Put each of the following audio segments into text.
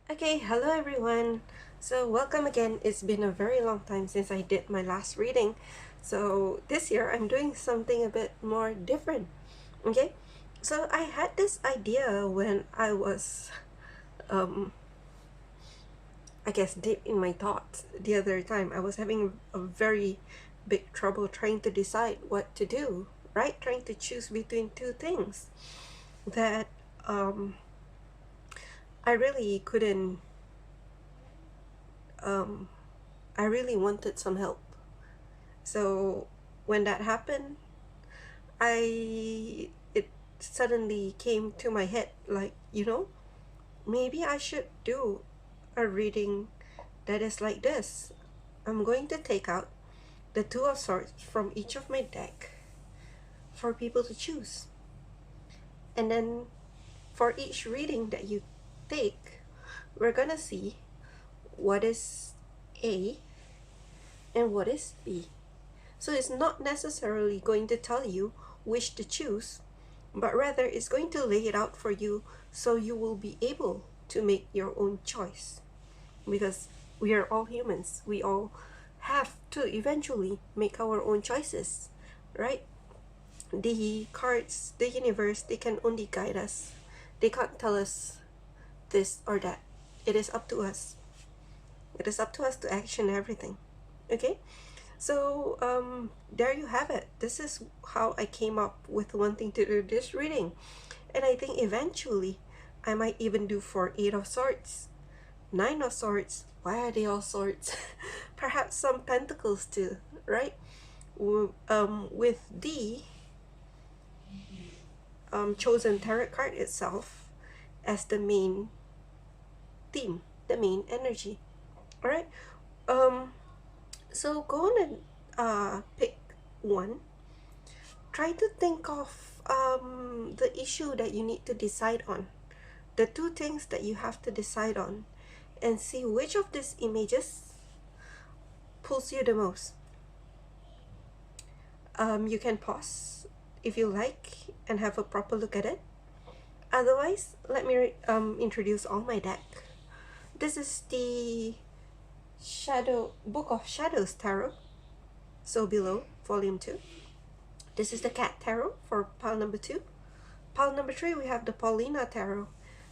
Okay, hello everyone. So welcome again. It's been a very long time since I did my last reading. So this year I'm doing something a bit more different. Okay? So I had this idea when I was I guess deep in my thoughts the other time. I was having a very big trouble trying to decide what to do, right? Trying to choose between two things that I really couldn't um I really wanted some help. So when that happened, it suddenly came to my head, like, maybe I should do a reading that is like this. I'm going to take out the Two of Swords from each of my deck for people to choose. And then for each reading that you take, we're gonna see what is A and what is B. So it's not necessarily going to tell you which to choose, but rather it's going to lay it out for you so you will be able to make your own choice. Because we are all humans, we all have to eventually make our own choices, right? The cards, the universe, they can only guide us. They can't tell us this or that. It is up to us. It is up to us to action everything. Okay? So there you have it. This is how I came up with wanting to do this reading. And I think eventually I might even do for Eight of Swords, Nine of Swords. Why are they all swords? Perhaps some pentacles too, right? With the chosen tarot card itself as the main theme, the main energy. All right. So go on and pick one. Try to think of the issue that you need to decide on, the two things that you have to decide on, and see which of these images pulls you the most. You can pause if you like and have a proper look at it. Otherwise, let me introduce all my deck. This is the Book of Shadows Tarot, so below, volume 2. This is the Cat Tarot for pile number 2. Pile number 3, we have the Paulina Tarot.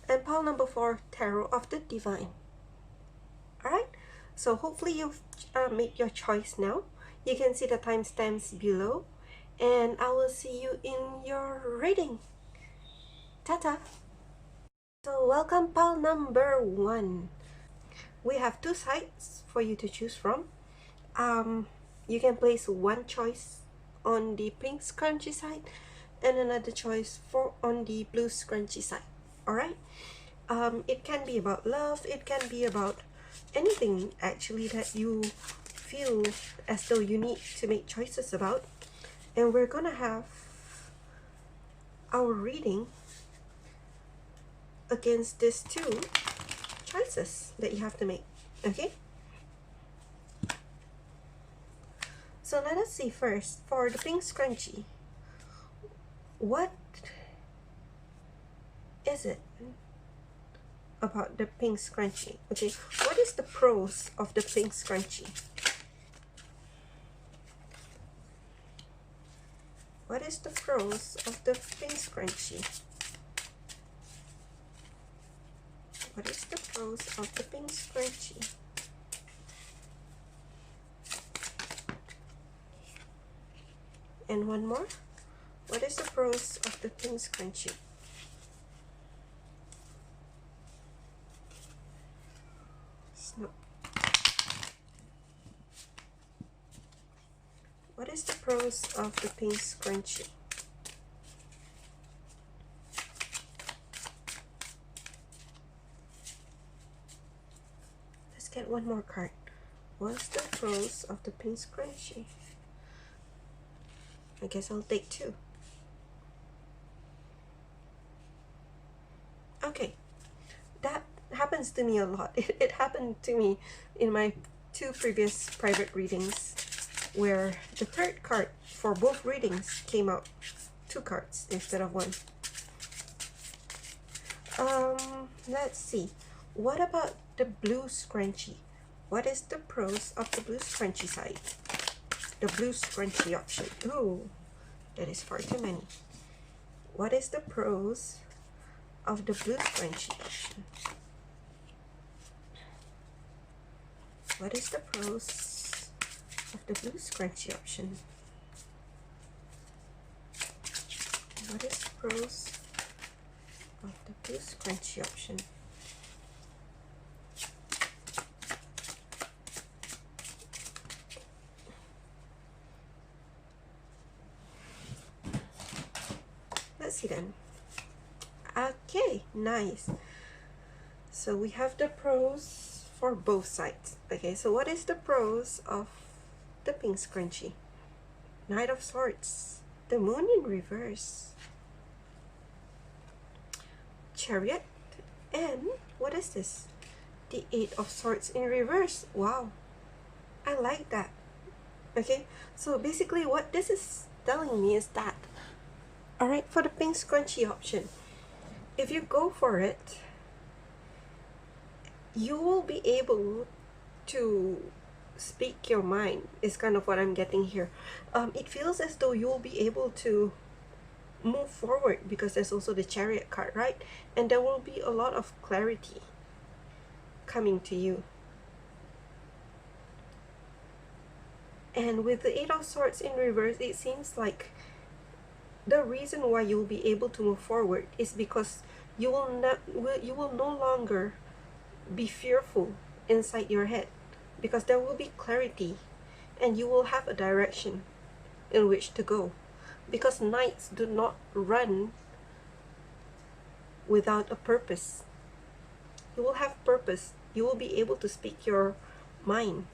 And pile number 4, Tarot of the Divine. Alright, so hopefully you've made your choice now. You can see the timestamps below. And I will see you in your reading. Ta-ta! So welcome pile number 1. We have two sides for you to choose from. You can place one choice on the pink scrunchy side and another choice on the blue scrunchy side. Alright? It can be about love, it can be about anything actually that you feel as though you need to make choices about. And we're gonna have our reading against these two choices that you have to make. Okay? So let us see first, for the pink scrunchie, what is it about the pink scrunchie? Okay, what is the pros of the pink scrunchie? What is the pros of the pink scrunchie? What is the pros of the pink scrunchie? And one more. What is the pros of the pink scrunchie? Snap. What is the pros of the pink scrunchie? Let's get one more card. What's the pros of the pink scrunchie? I guess I'll take two. Okay, that happens to me a lot. It happened to me in my two previous private readings where the third card for both readings came out two cards instead of one. Let's see. What about the blue scrunchie? What is the pros of the blue scrunchie side? The blue scrunchie option. Oh, that is far too many. What is the pros of the blue scrunchie option? What is the pros of the blue scrunchie option? What is the pros of the blue scrunchie option? Let's see then. Okay, nice. So we have the pros for both sides. Okay, so what is the pros of the pink scrunchie? Knight of Swords, the Moon in reverse, Chariot, and what is this? The Eight of Swords in reverse. Wow, I like that. Okay, so basically what this is telling me is that, alright, for the pink scrunchie option, if you go for it, you will be able to speak your mind, is kind of what I'm getting here. It feels as though you'll be able to move forward because there's also the Chariot card, right? And there will be a lot of clarity coming to you. And with the Eight of Swords in reverse, it seems like the reason why you'll be able to move forward is because you will no longer be fearful inside your head, because there will be clarity and you will have a direction in which to go, because knights do not run without a purpose. You will have purpose. You will be able to speak your mind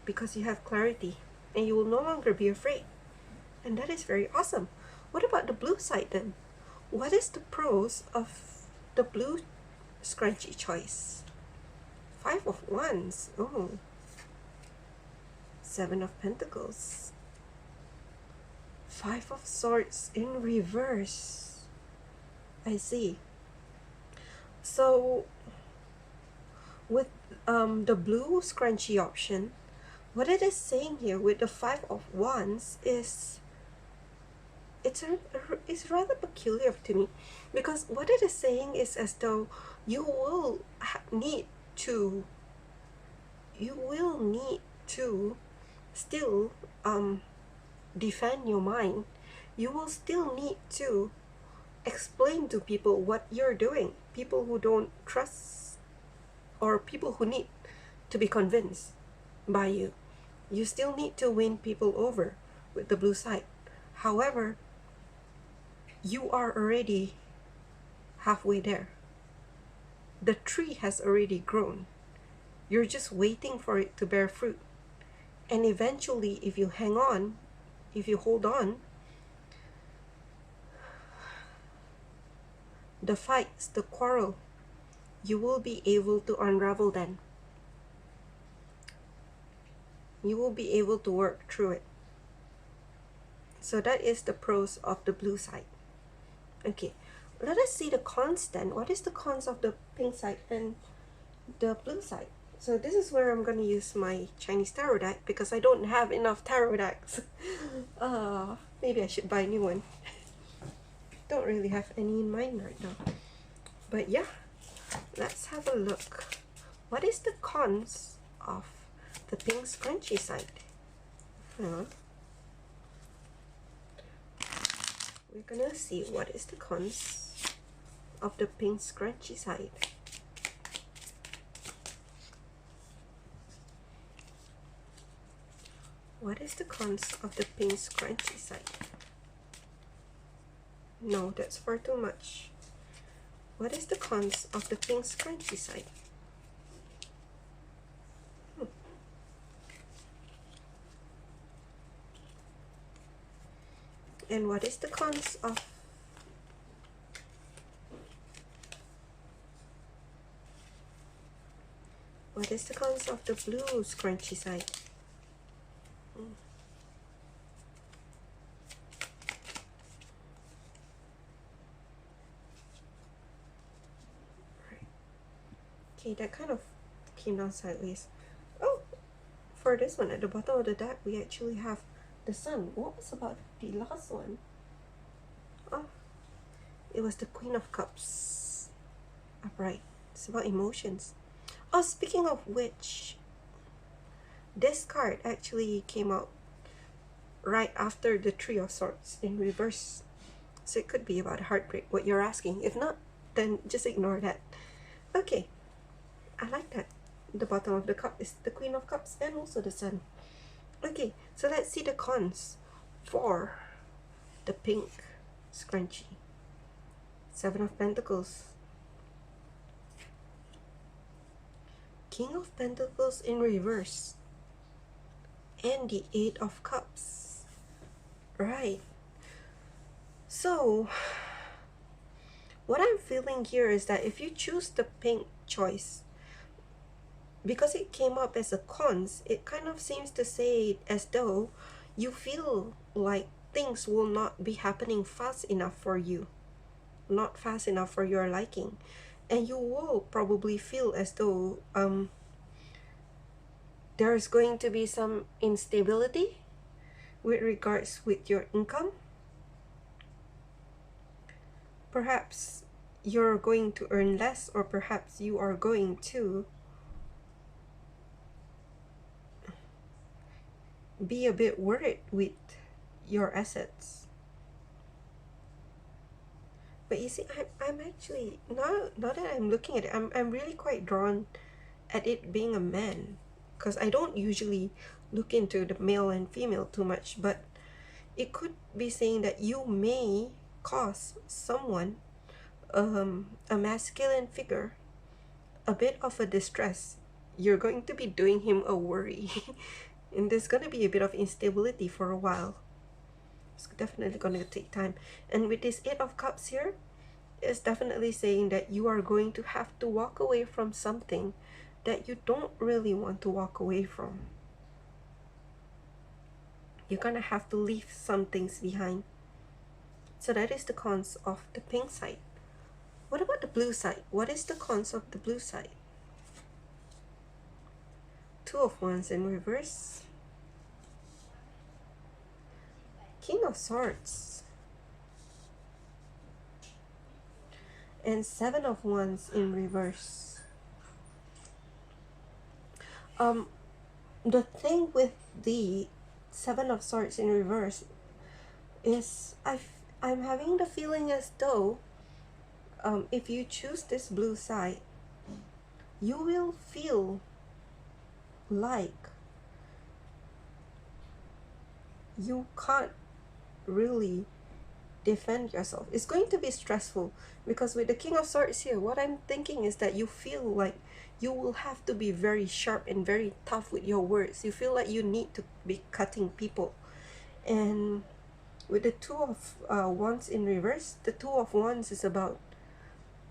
because you have clarity and you will no longer be afraid. And that is very awesome. What about the blue side then? What is the pros of the blue scrunchie choice? Five of Wands. Oh. Seven of Pentacles. Five of Swords in reverse. I see. So with the blue scrunchie option, what it is saying here with the Five of Wands is it's rather peculiar to me, because what it is saying is as though you will need to still defend your mind. You will still need to explain to people what you're doing, people who don't trust or people who need to be convinced by you. You still need to win people over with the blue side. However, you are already halfway there. The tree has already grown. You're just waiting for it to bear fruit. And eventually, if you hang on, if you hold on, the fights, the quarrel, you will be able to unravel them. You will be able to work through it. So that is the pros of the blue side. Okay, let us see the cons then. What is the cons of the pink side and the blue side? So this is where I'm going to use my Chinese tarot deck because I don't have enough tarot decks. Maybe I should buy a new one. Don't really have any in mind right now. But yeah, let's have a look. What is the cons of the pink scrunchie side? We're gonna see what is the cons of the pink scrunchie side. What is the cons of the pink scrunchie side? No, that's far too much. What is the cons of the pink scrunchie side? And what is the cons of the blue scrunchie side? Okay, that kind of came down sideways. Oh, for this one, at the bottom of the deck, we actually have the Sun. What was about the last one? Oh, it was the Queen of Cups. Upright. It's about emotions. Oh, speaking of which, this card actually came out right after the Three of Swords in reverse. So it could be about heartbreak, what you're asking. If not, then just ignore that. Okay, I like that. The bottom of the cup is the Queen of Cups and also the Sun. Okay, so let's see the cons for the pink scrunchie. Seven of Pentacles. King of Pentacles in reverse. And the Eight of Cups. Right. So, what I'm feeling here is that if you choose the pink choice, because it came up as a cons, it kind of seems to say as though you feel like things will not be happening fast enough for you, not fast enough for your liking, and you will probably feel as though there's going to be some instability with regards with your income. Perhaps you're going to earn less, or perhaps you are going to be a bit worried with your assets. But you see, I'm actually, now that I'm looking at it, I'm really quite drawn at it being a man, because I don't usually look into the male and female too much, but it could be saying that you may cause someone, a masculine figure, a bit of a distress. You're going to be doing him a worry. And there's going to be a bit of instability for a while. It's definitely going to take time. And with this Eight of Cups here, it's definitely saying that you are going to have to walk away from something that you don't really want to walk away from. You're going to have to leave some things behind. So that is the cons of the pink side. What about the blue side? What is the cons of the blue side? Two of Wands in reverse. King of Swords. And Seven of Wands in reverse. The thing with the Seven of Swords in reverse is I'm having the feeling as though if you choose this blue side, you will feel like you can't really defend yourself. It's going to be stressful, because with the King of Swords here, what I'm thinking is that you feel like you will have to be very sharp and very tough with your words. You feel like you need to be cutting people. And with the Two of Wands in reverse, the Two of Wands is about,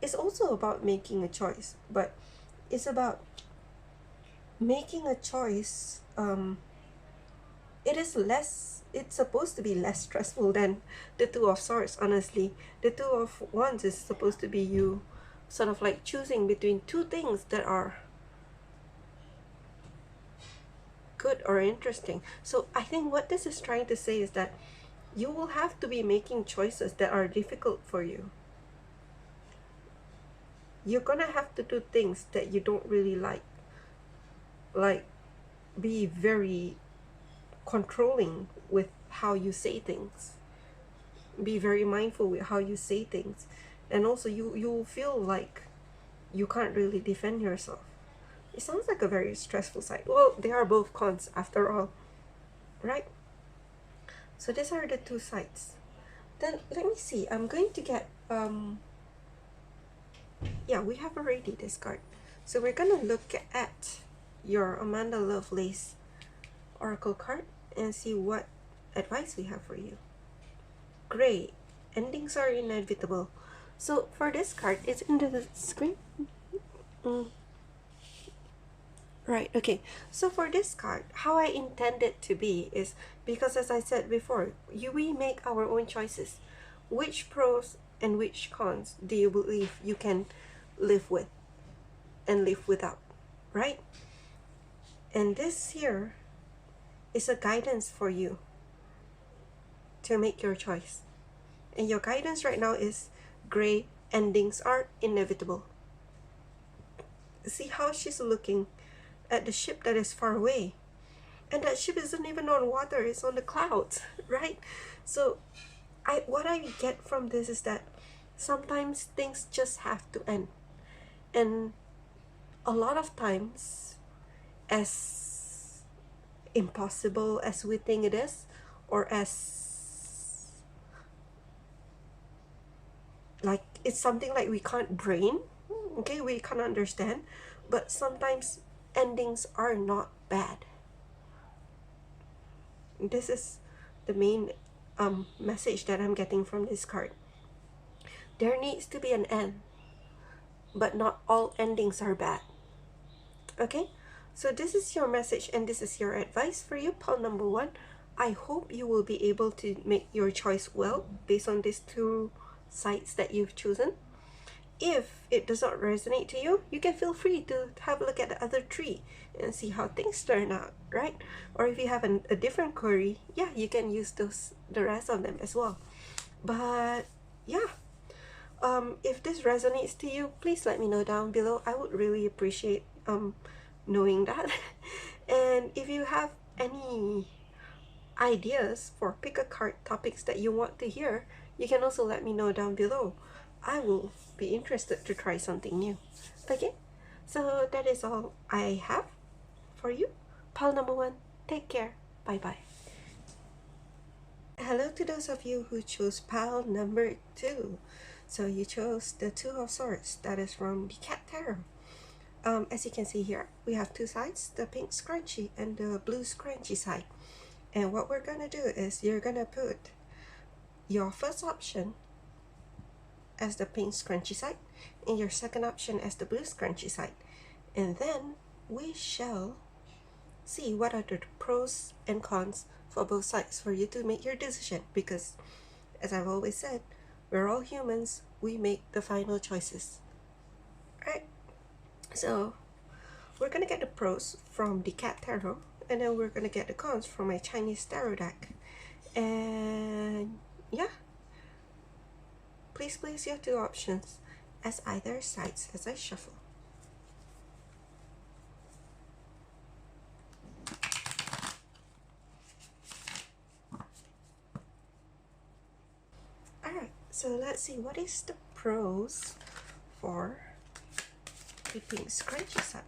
it's also about making a choice, but it's about making a choice. It is less, it's supposed to be less stressful than the Two of Swords, honestly. The Two of Wands is supposed to be you sort of like choosing between two things that are good or interesting. So I think what this is trying to say is that you will have to be making choices that are difficult for you. You're gonna have to do things that you don't really like be very controlling with how you say things, be very mindful with how you say things, and also you feel like you can't really defend yourself. It sounds like a very stressful side. Well, they are both cons after all, right? So these are the two sides. Then let me see, I'm going to get yeah, we have already this card, so we're gonna look at your Amanda Lovelace oracle card and see what advice we have for you. Gray, endings are inevitable. So for this card, it's in the screen. Right, okay. So for this card, how I intend it to be is, because as I said before, we make our own choices. Which pros and which cons do you believe you can live with? and live without, right? And this here is a guidance for you to make your choice. And your guidance right now is gray endings are inevitable. See how she's looking at the ship that is far away. And that ship isn't even on water, it's on the clouds, right? So what I get from this is that sometimes things just have to end. And a lot of times, as impossible as we think it is, or as like it's something like we can't brain, okay, we can't understand, but sometimes endings are not bad. This is the main message that I'm getting from this card. There needs to be an end, but not all endings are bad. Okay, so this is your message and this is your advice for you, pal number one. I hope you will be able to make your choice well based on these two sides that you've chosen. If it does not resonate to you, you can feel free to have a look at the other three and see how things turn out, right? Or if you have a different query, yeah, you can use the rest of them as well. But yeah, if this resonates to you, please let me know down below. I would really appreciate knowing that. And if you have any ideas for pick a card topics that you want to hear, you can also let me know down below. I will be interested to try something new. Okay, so that is all I have for you, pal number one. Take care. Bye bye. Hello to those of you who chose pal number two. So you chose the Two of Swords, that is from the Kott Tarot. As you can see here, we have two sides, the pink scrunchie and the blue scrunchie side. And what we're gonna do is you're gonna put your first option as the pink scrunchie side and your second option as the blue scrunchie side. And then we shall see what are the pros and cons for both sides for you to make your decision, because as I've always said, we're all humans, we make the final choices. Alright, so we're gonna get the pros from the Kott Tarot, and then we're gonna get the cons from my Chinese tarot deck. And yeah, please place your two options as either sides as I shuffle. Alright, so let's see what is the pros for the pink scrunchie side.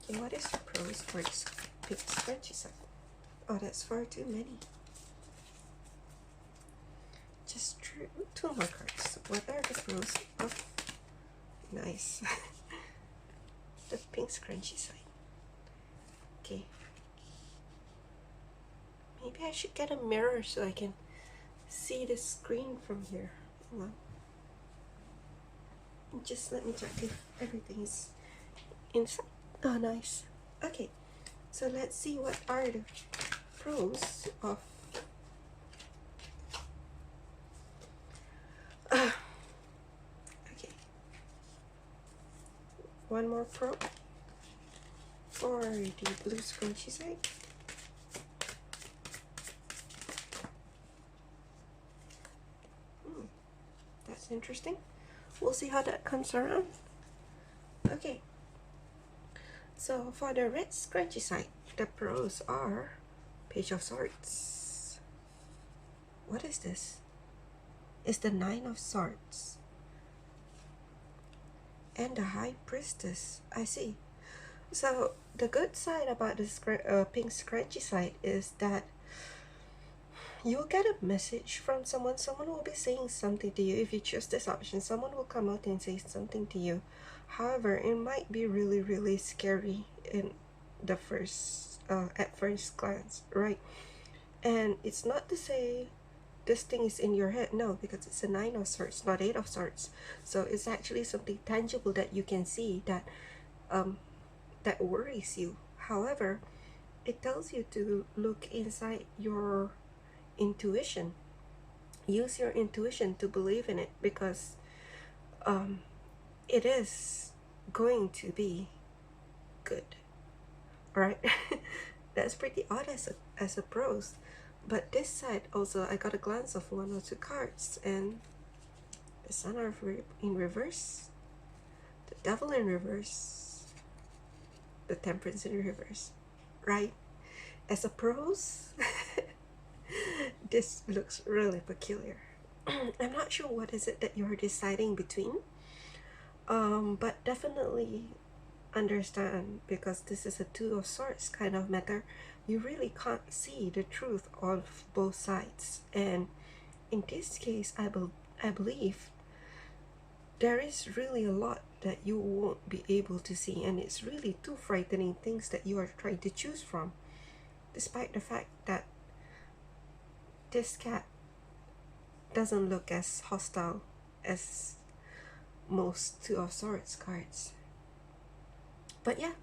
Okay, what is the pros for this pink scrunchie side? Oh, that's far too many. Just two more cards. What are the pros of nice the pink scrunchie side? Okay, maybe I should get a mirror so I can see the screen from here. Hold on. Just let me check if everything is inside. Oh, nice. Okay, so let's see what are the pros of okay, one more pro for the blue scrunchie side. That's interesting. We'll see how that comes around. Okay, so for the red scrunchie side, the pros are Page of Swords. What is this? It's the Nine of Swords and the High Priestess. I see. So the good side about this pink scrunchie side is that you'll get a message from someone. Someone will be saying something to you. If you choose this option, someone will come out and say something to you. However, it might be really, really scary in the at first glance, right? And it's not to say this thing is in your head, no, because it's a Nine of Swords, not Eight of Swords. So it's actually something tangible that you can see that that worries you. However, it tells you to look inside your intuition, use your intuition to believe in it, because it is going to be good, right? That's pretty odd as a prose. But this side also, I got a glance of one or two cards, and the Sun in reverse, the Devil in reverse, the Temperance in reverse, right? As a prose, this looks really peculiar. I'm not sure what is it that you're deciding between, but definitely understand, because this is a Two of Swords kind of matter. You really can't see the truth of both sides, and in this case, I believe there is really a lot that you won't be able to see, and it's really two frightening things that you are trying to choose from, despite the fact that this cat doesn't look as hostile as most Two of Swords cards. But yeah,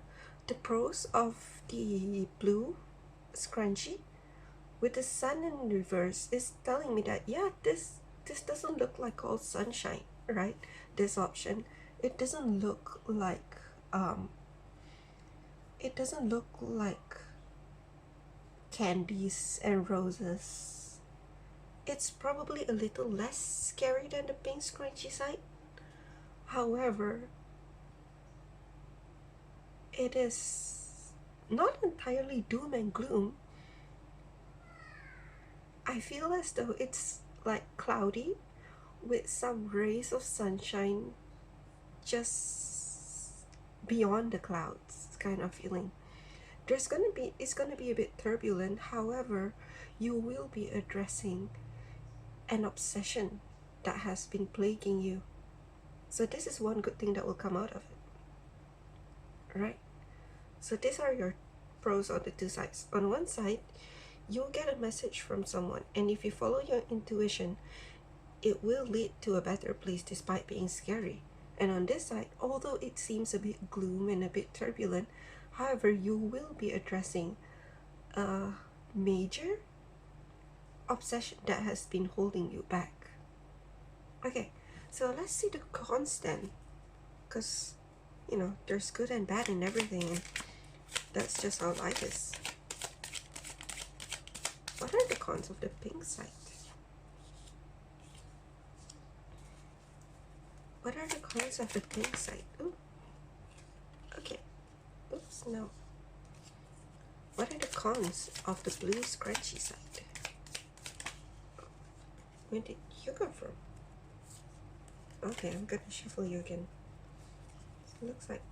the pros of the blue scrunchie with the Sun in reverse is telling me that, yeah, this doesn't look like all sunshine, right? This option, it doesn't look like candies and roses. It's probably a little less scary than the pink scrunchie side. However, it is not entirely doom and gloom. I feel as though it's like cloudy with some rays of sunshine just beyond the clouds kind of feeling. It's gonna be a bit turbulent. However, you will be addressing an obsession that has been plaguing you. So this is one good thing that will come out of it, right? So these are your pros on the two sides. On one side, you'll get a message from someone, and if you follow your intuition, it will lead to a better place despite being scary. And on this side, although it seems a bit gloom and a bit turbulent, however, you will be addressing a major obsession that has been holding you back. Okay, so let's see the cons then, because you know there's good and bad in everything, and that's just how life is. What are the cons of the pink side? What are the cons of the pink side? Ooh. Okay. Oops, no. What are the cons of the blue scrunchy side? Where did you come from? Okay, I'm gonna shuffle you again. So it looks like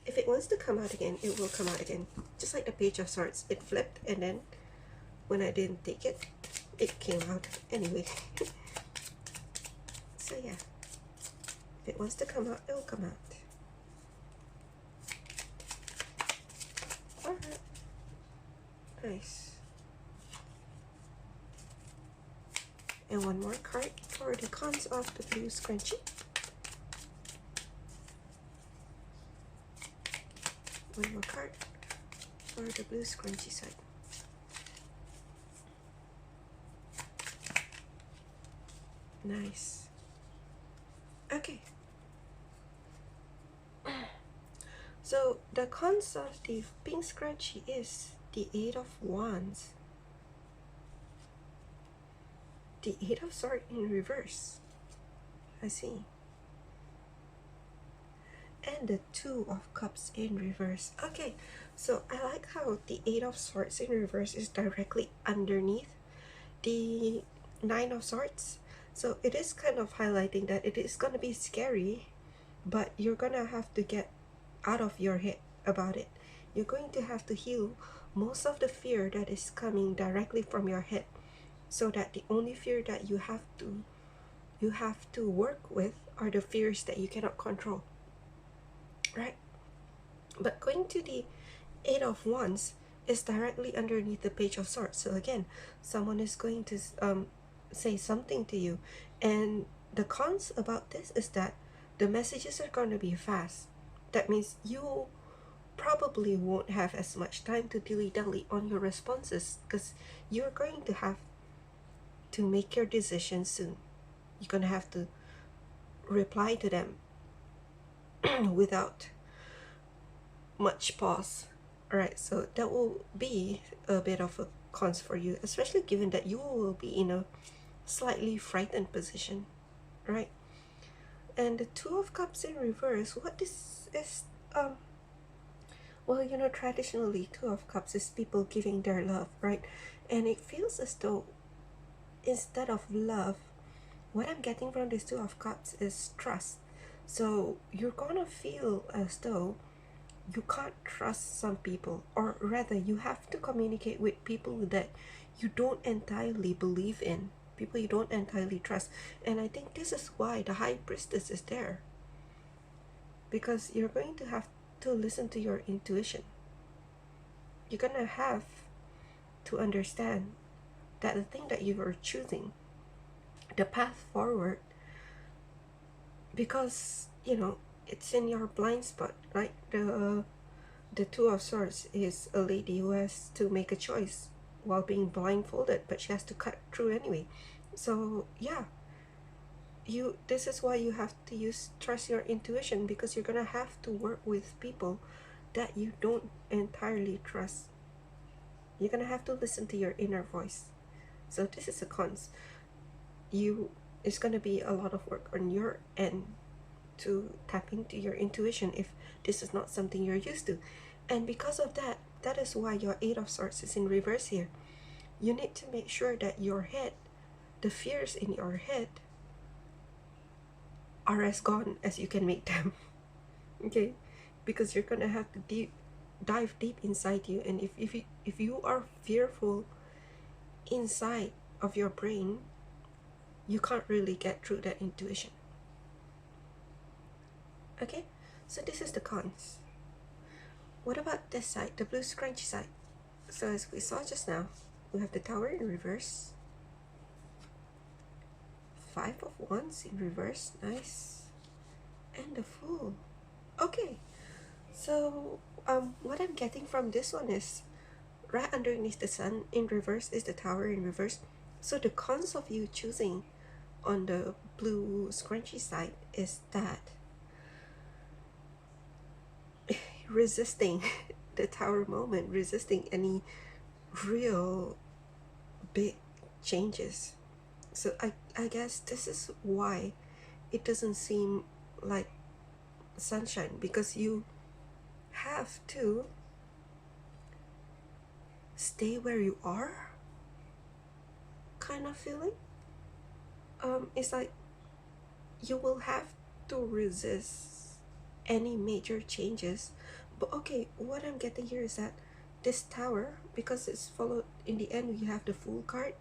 if it wants to come out again, it will come out again. Just like the Page of Swords, it flipped, and then when I didn't take it, it came out anyway. So yeah, if it wants to come out, it will come out. Alright, nice. And one more card for the cons of the blue scrunchie. One more card for the blue scrunchie side. Nice. Okay. So the cons of the pink scrunchie is the Eight of Wands, the Eight of Swords in reverse. I see. And the Two of Cups in reverse. Okay, so I like how the Eight of Swords in reverse is directly underneath the Nine of Swords. So it is kind of highlighting that it is going to be scary, but you're going to have to get out of your head about it. You're going to have to heal most of the fear that is coming directly from your head, so that the only fear that you have to work with are the fears that you cannot control, right? But going to the Eight of Wands is directly underneath the Page of Swords. So again, someone is going to say something to you, and the cons about this is that the messages are going to be fast. That means you probably won't have as much time to dilly-dally on your responses, because you're going to have to make your decision soon. You're going to have to reply to them without much pause. All right, so that will be a bit of a cons for you, especially given that you will be in a slightly frightened position, right? And the Two of Cups in reverse, what this is, well, traditionally, Two of Cups is people giving their love, right? And it feels as though instead of love, what I'm getting from this Two of Cups is trust. So you're gonna feel as though you can't trust some people, or rather, you have to communicate with people that you don't entirely believe in, people you don't entirely trust. And I think this is why the High Priestess is there, because you're going to have to listen to your intuition. You're gonna have to understand that the thing that you are choosing, the path forward, because it's in your blind spot, right? The Two of Swords is a lady who has to make a choice while being blindfolded, but she has to cut through anyway. So yeah, this is why you have to trust your intuition, because you're gonna have to work with people that you don't entirely trust. You're gonna have to listen to your inner voice. So this is a cons. It's gonna be a lot of work on your end to tap into your intuition if this is not something you're used to. And because of that, that is why your Eight of Swords is in reverse here. You need to make sure that your head, the fears in your head, are as gone as you can make them. Okay, because you're gonna have to dive deep inside you. And if you are fearful inside of your brain, you can't really get through that intuition. Okay, so this is the cons. What about this side, the blue scrunchy side? So as we saw just now, we have the Tower in reverse, Five of Wands in reverse, nice, and the Fool. Okay, so what I'm getting from this one is right underneath the Sun in reverse is the Tower in reverse. So the cons of you choosing on the blue scrunchy side is that resisting the Tower moment, resisting any real big changes. So I guess this is why it doesn't seem like sunshine, because you have to stay where you are kind of feeling. It's like you will have to resist any major changes. But okay, what I'm getting here is that this Tower, because it's followed in the end, we have the Fool card.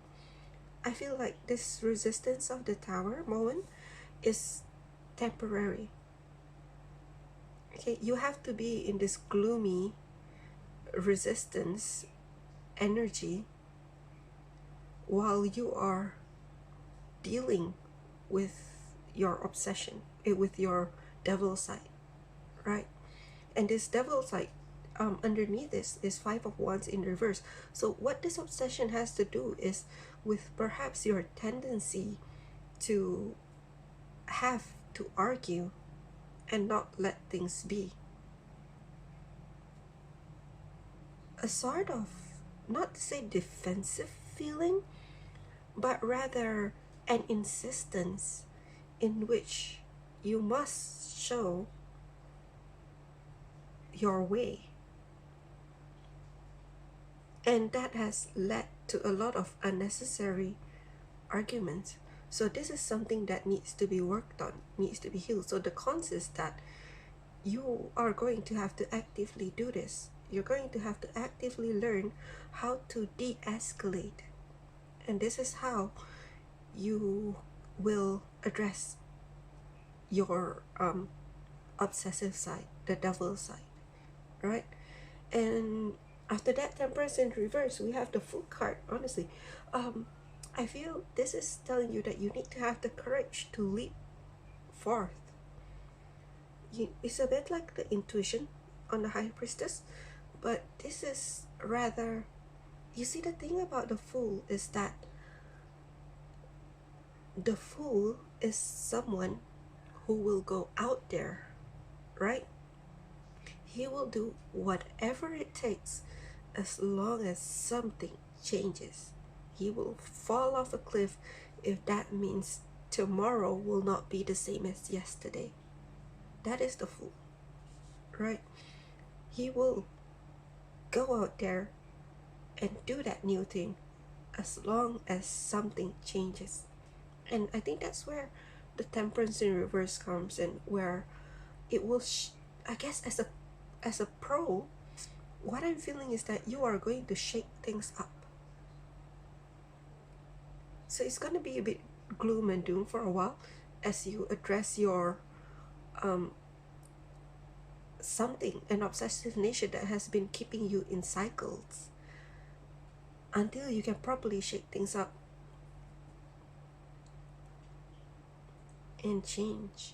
I feel like this resistance of the Tower moment is temporary. Okay, you have to be in this gloomy resistance energy while you are dealing with your obsession, with your devil side, right? And this devil side, underneath this is Five of Wands in reverse. So what this obsession has to do is with perhaps your tendency to have to argue and not let things be. A sort of, not to say defensive feeling, but rather an insistence in which you must show your way. And that has led to a lot of unnecessary arguments. So this is something that needs to be worked on, needs to be healed. So the cons is that you are going to have to actively do this. You're going to have to actively learn how to de-escalate. And this is how you will address your obsessive side, the devil side, right? And after that, Temperance in reverse, we have the Fool card. Honestly, I feel this is telling you that you need to have the courage to leap forth. It's a bit like the intuition on the High Priestess, but this is rather, you see, the thing about the Fool is that the Fool is someone who will go out there, right? He will do whatever it takes as long as something changes. He will fall off a cliff if that means tomorrow will not be the same as yesterday. That is the Fool, right? He will go out there and do that new thing as long as something changes. And I think that's where the Temperance in reverse comes in, where it will I guess as a pro, what I'm feeling is that you are going to shake things up. So it's going to be a bit gloom and doom for a while as you address your something, an obsessive nature that has been keeping you in cycles, until you can properly shake things up and change.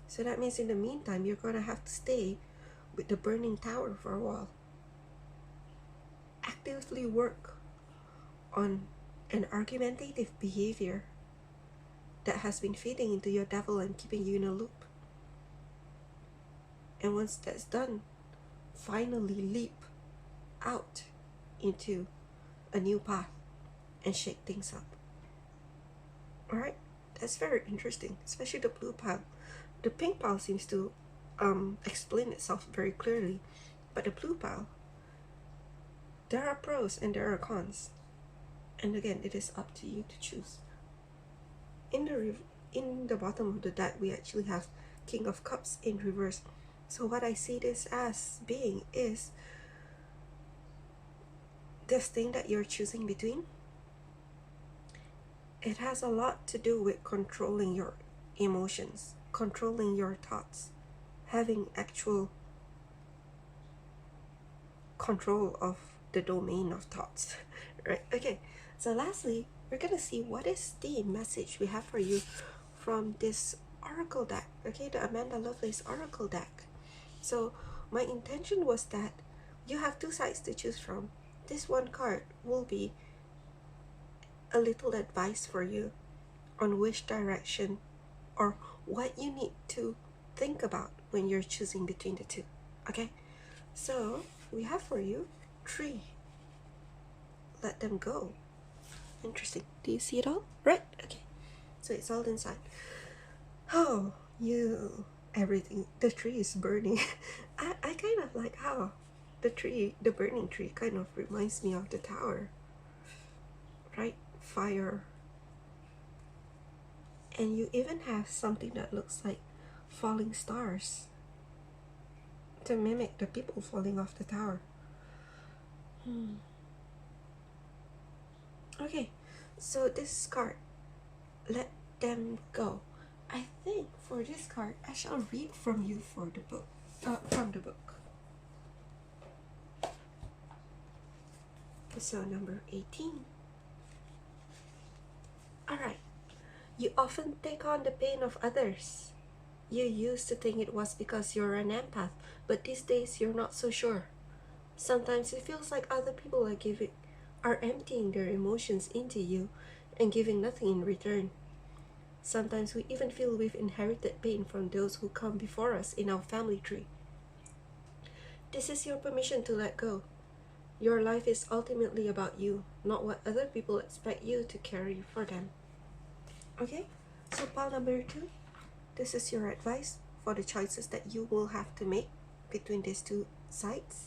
So that means in the meantime, you're going to have to stay with the burning tower for a while. Actively work on an argumentative behavior that has been feeding into your devil and keeping you in a loop. And once that's done, finally leap out into a new path and shake things up. Alright? That's very interesting, especially the blue pile. The pink pile seems to explain itself very clearly, but the blue pile, there are pros and there are cons. And again, it is up to you to choose. In the bottom of the deck, we actually have King of Cups in reverse. So what I see this as being is this thing that you're choosing between. It has a lot to do with controlling your emotions, controlling your thoughts, having actual control of the domain of thoughts, right? Okay, so lastly, we're gonna see what is the message we have for you from this oracle deck, okay, the Amanda Lovelace oracle deck. So my intention was that you have two sides to choose from. This one card will be a little advice for you on which direction or what you need to think about when you're choosing between the two. Okay, so we have for you 3. Let them go. Interesting. Do you see it all? Right? Okay, so it's all inside. Oh, everything. The tree is burning. I kind of like how the burning tree kind of reminds me of the tower, right? Fire. And you even have something that looks like falling stars to mimic the people falling off the tower. Okay, so this card, let them go. I think for this card, I shall read from you for the book, from the book. So number 18. Alright. You often take on the pain of others. You used to think it was because you're an empath, but these days you're not so sure. Sometimes it feels like other people are emptying their emotions into you and giving nothing in return. Sometimes we even feel we've inherited pain from those who come before us in our family tree. This is your permission to let go. Your life is ultimately about you, not what other people expect you to carry for them. Okay, so pile number 2, this is your advice for the choices that you will have to make between these two sides.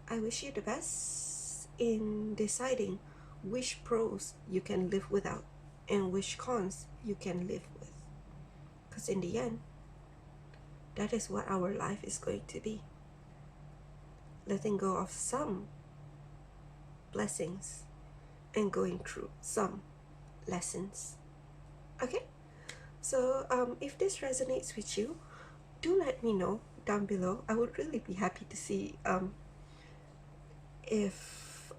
I wish you the best in deciding which pros you can live without and which cons you can live with. Because in the end, that is what our life is going to be. Letting go of some blessings and going through some lessons. Okay, so if this resonates with you, do let me know down below. I would really be happy to see if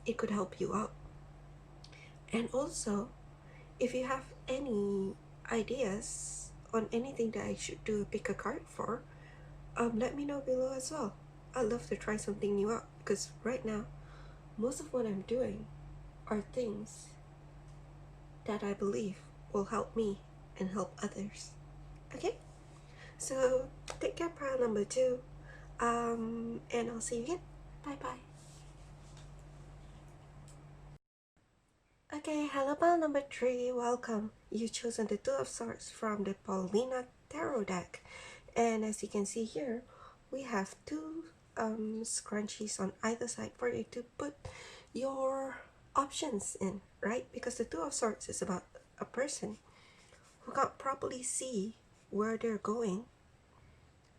it could help you out. And also, if you have any ideas on anything that I should do pick a card for, Let me know below as well. I'd love to try something new out because right now, most of what I'm doing are things that I believe will help me and help others. Okay? So take care, pile number 2. And I'll see you again. Bye bye. Okay, hello, pile number 3. Welcome. You've chosen the Two of Swords from the Paulina Tarot deck. And as you can see here, we have two scrunchies on either side for you to put your options in, right? Because the Two of Swords is about a person who can't properly see where they're going,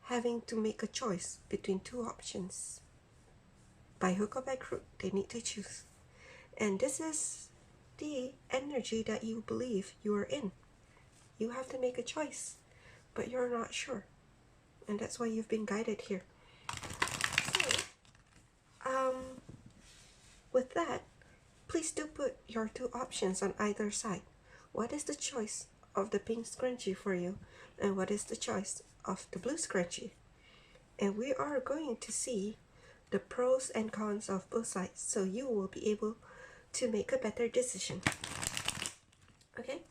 having to make a choice between two options. By hook or by crook, they need to choose. And this is the energy that you believe you are in. You have to make a choice, but you're not sure. And that's why you've been guided here. So, with that, please do put your two options on either side. What is the choice of the pink scrunchie for you? And what is the choice of the blue scrunchie? And we are going to see the pros and cons of both sides, so you will be able to make a better decision. Okay,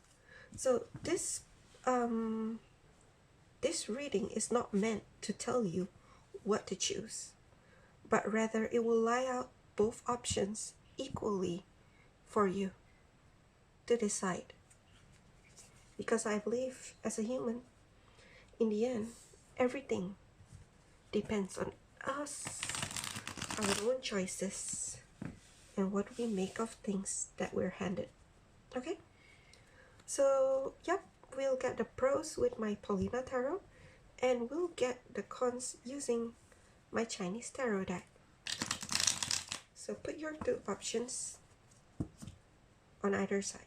so this reading is not meant to tell you what to choose, but rather it will lay out both options equally for you to decide. Because I believe as a human, in the end, everything depends on us, our own choices, and what we make of things that we're handed. Okay? So, yep, we'll get the pros with my Paulina Tarot, and we'll get the cons using my Chinese Tarot deck. So put your two options on either side.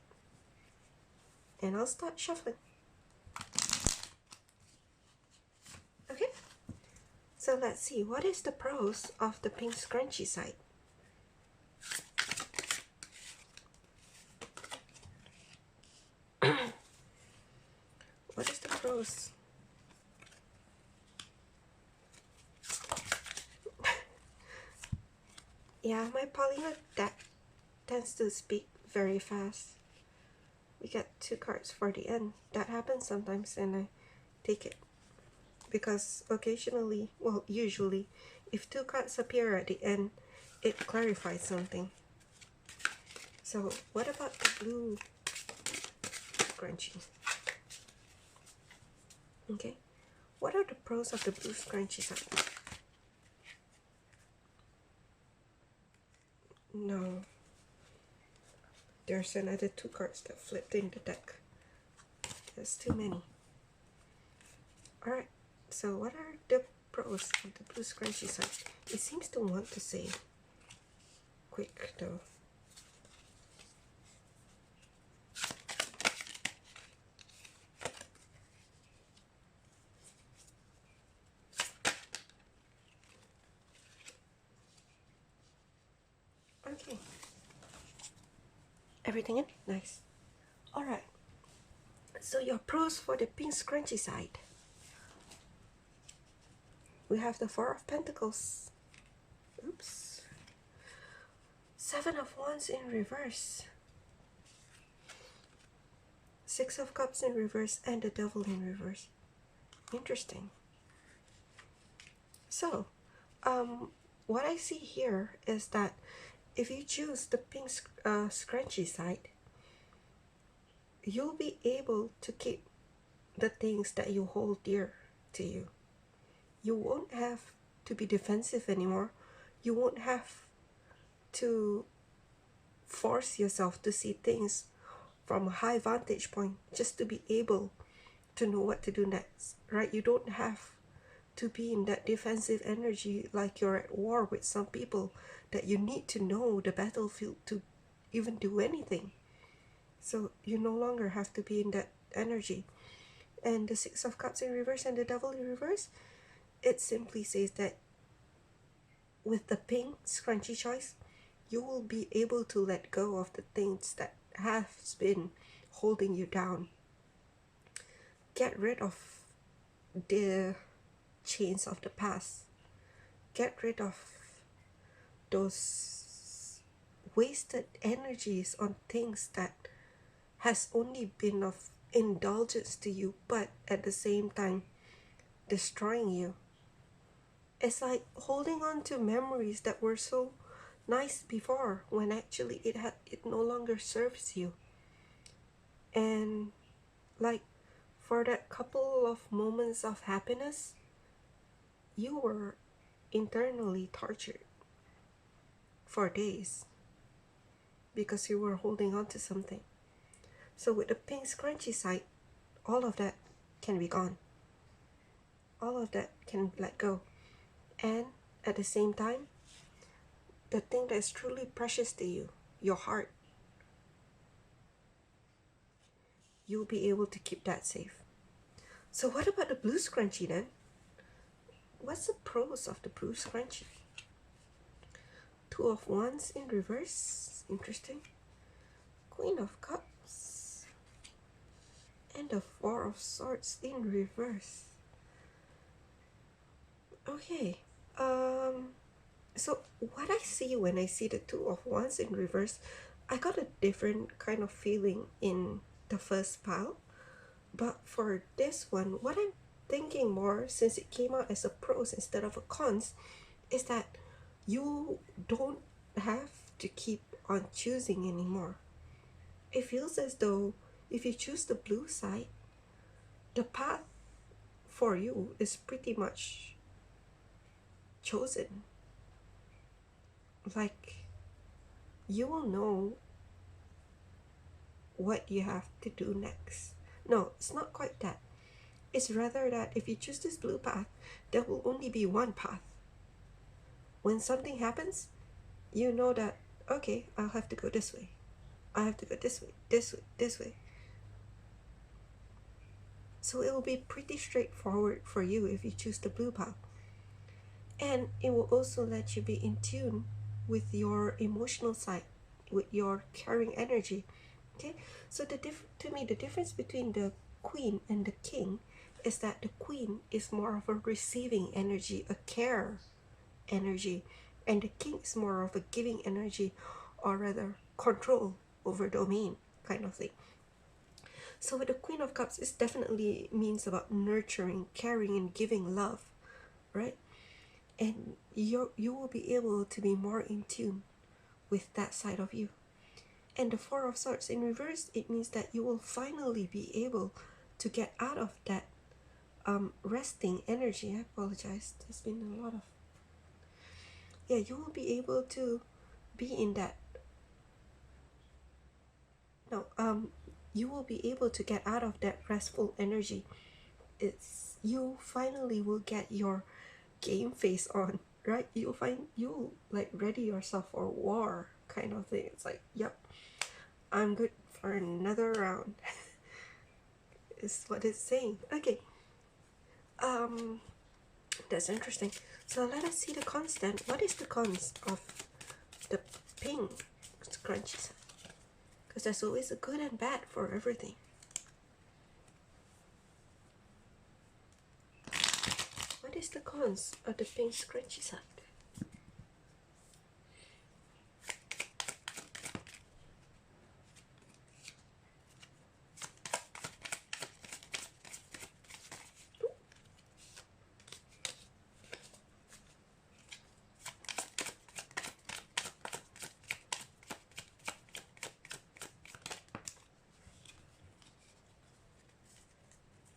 And I'll start shuffling. Okay? So let's see, what is the pros of the pink scrunchie side? What is the pros? Yeah, my Paulina deck tends to speak very fast. We get two cards for the end. That happens sometimes and I take it. Because occasionally, well, usually, if two cards appear at the end, it clarifies something. So, what about the blue scrunchie? Okay, what are the pros of the blue scrunchie side? No. There's another two cards that flipped in the deck. There's too many. Alright, so what are the pros of the blue scrunchie side? It seems to want to say quick though. Okay. Everything in? Nice. Alright. So your pros for the pink scrunchie side. We have the Four of Pentacles. Oops. Seven of Wands in reverse. Six of Cups in reverse and the Devil in reverse. Interesting. So, what I see here is that if you choose the pink scrunchie side, you'll be able to keep the things that you hold dear to you. You won't have to be defensive anymore. You won't have to force yourself to see things from a high vantage point just to be able to know what to do next, right? You don't have to be in that defensive energy like you're at war with some people that you need to know the battlefield to even do anything. So you no longer have to be in that energy. And the Six of Cups in reverse and the Devil in reverse, it simply says that with the pink scrunchie choice, you will be able to let go of the things that have been holding you down. Get rid of the chains of the past. Get rid of those wasted energies on things that has only been of indulgence to you, but at the same time destroying you. It's like holding on to memories that were so nice before when actually it no longer serves you. And like for that couple of moments of happiness, you were internally tortured for days because you were holding on to something. So with the pink scrunchy side, all of that can be gone. All of that can let go. And at the same time, the thing that is truly precious to you, your heart, you'll be able to keep that safe. So what about the blue scrunchie then? What's the pros of the blue scrunchie? Two of Wands in reverse, interesting. Queen of Cups and the Four of Swords in reverse. Okay, so what I see when I see the Two of Wands in reverse, I got a different kind of feeling in the first pile. But for this one, what I'm thinking more, since it came out as a pros instead of a cons, is that you don't have to keep on choosing anymore. It feels as though if you choose the blue side, the path for you is pretty much chosen. Like, you will know what you have to do next. No, it's not quite that. It's rather that if you choose this blue path, there will only be one path. When something happens, you know that, okay, I'll have to go this way. I have to go this way, this way, this way. So it will be pretty straightforward for you if you choose the blue path. And it will also let you be in tune with your emotional side, with your caring energy. Okay, so to me, the difference between the Queen and the King is that the Queen is more of a receiving energy, a care energy, and the King is more of a giving energy, or rather control over domain kind of thing. So with the Queen of Cups, it definitely means about nurturing, caring, and giving love, right? And you will be able to be more in tune with that side of you. And the Four of Swords in reverse, it means that you will finally be able to get out of that resting energy. I apologize, there's been a lot of, you will be able to be in that, no, you will be able to get out of that restful energy. It's, you finally will get your game face on, right? You'll like ready yourself for war kind of thing. It's like, yep, I'm good for another round. Is what it's saying. Okay, that's interesting. So let us see the cons then. What is the cons of the pink scrunchies? Because there's always a good and bad for everything. What is the cons of the pink scrunchie side?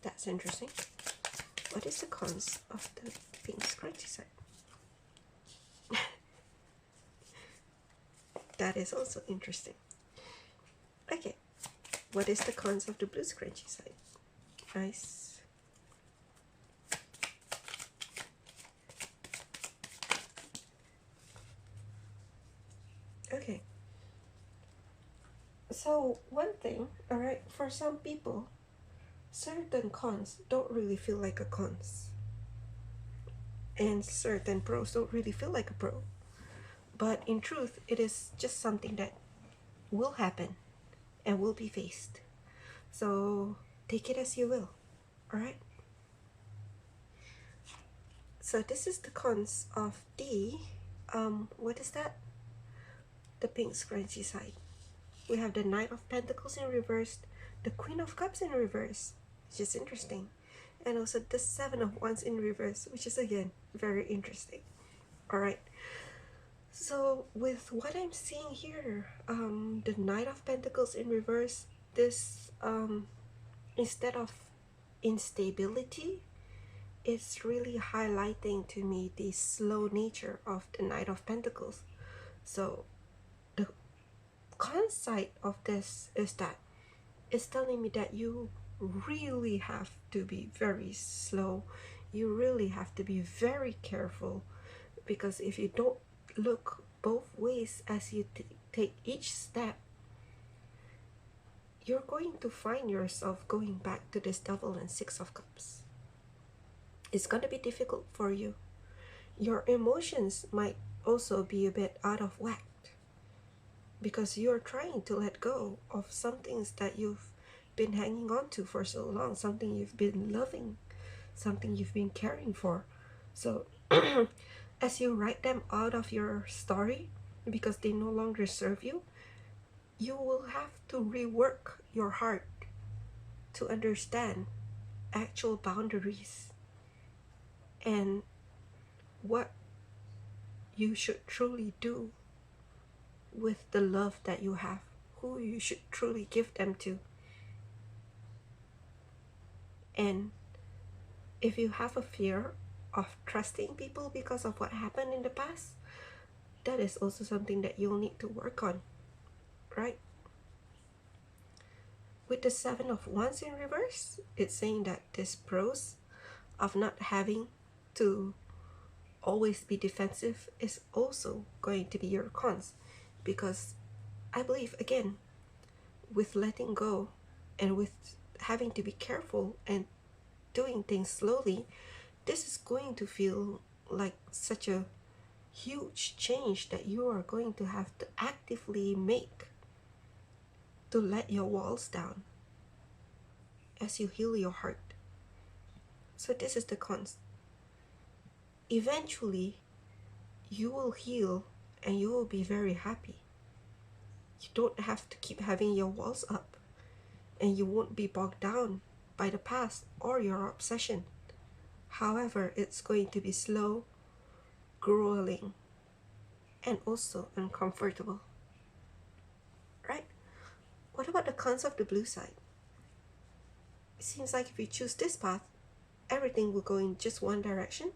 That's interesting. What is the cons of the pink scrunchie side? That is also interesting. Okay, what is the cons of the blue scrunchie side? Nice. Okay. So one thing, alright, for some people, certain cons don't really feel like a cons. And certain pros don't really feel like a pro. But in truth, it is just something that will happen and will be faced. So take it as you will, alright? So this is the cons of the what is that? The pink scrunchy side. We have the Knight of Pentacles in reverse, the Queen of Cups in reverse, which is interesting, and also the Seven of Wands in reverse, which is again very interesting. All right. So with what I'm seeing here, the Knight of Pentacles in reverse, this instead of instability, it's really highlighting to me the slow nature of the Knight of Pentacles. So the con side of this is that it's telling me that you really have to be very slow. You really have to be very careful, because if you don't look both ways as you take each step, you're going to find yourself going back to this Devil and Six of Cups. It's going to be difficult for you. Your emotions might also be a bit out of whack, because you're trying to let go of some things that you've been hanging on to for so long, something you've been loving, something you've been caring for. So as you write them out of your story, because they no longer serve you, you will have to rework your heart to understand actual boundaries and what you should truly do with the love that you have, who you should truly give them to. And if you have a fear of trusting people because of what happened in the past, that is also something that you'll need to work on, right? With the Seven of Wands in reverse, it's saying that this pros of not having to always be defensive is also going to be your cons, because I believe, again, with letting go and with having to be careful and doing things slowly, this is going to feel like such a huge change that you are going to have to actively make to let your walls down as you heal your heart. So this is the cons. Eventually, you will heal and you will be very happy. You don't have to keep having your walls up, and you won't be bogged down by the past or your obsession. However, it's going to be slow, grueling, and also uncomfortable, right? What about the cons of the blue side? It seems like if you choose this path, everything will go in just one direction.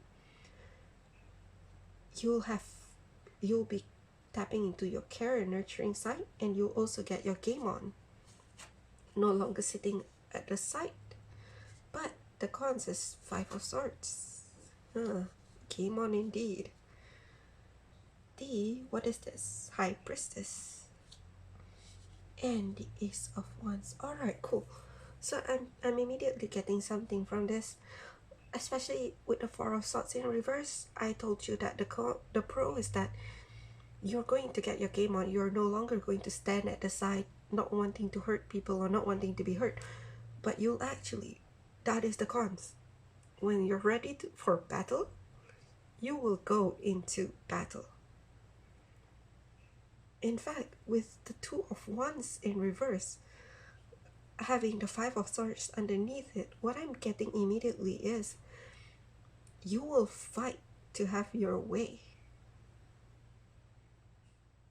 You'll be tapping into your care and nurturing side, and you'll also get your game on, no longer sitting at the side. But the cons is Five of Swords. Game on indeed. What is this? High Priestess. And the Ace of Wands. Alright, cool. So I'm immediately getting something from this, especially with the Four of Swords in reverse. I told you that the pro is that you're going to get your game on. You're no longer going to stand at the side not wanting to hurt people or not wanting to be hurt, but you'll actually, that is the cons. When you're ready for battle, you will go into battle. In fact, with the Two of Wands in reverse, having the Five of Swords underneath it, what I'm getting immediately is you will fight to have your way.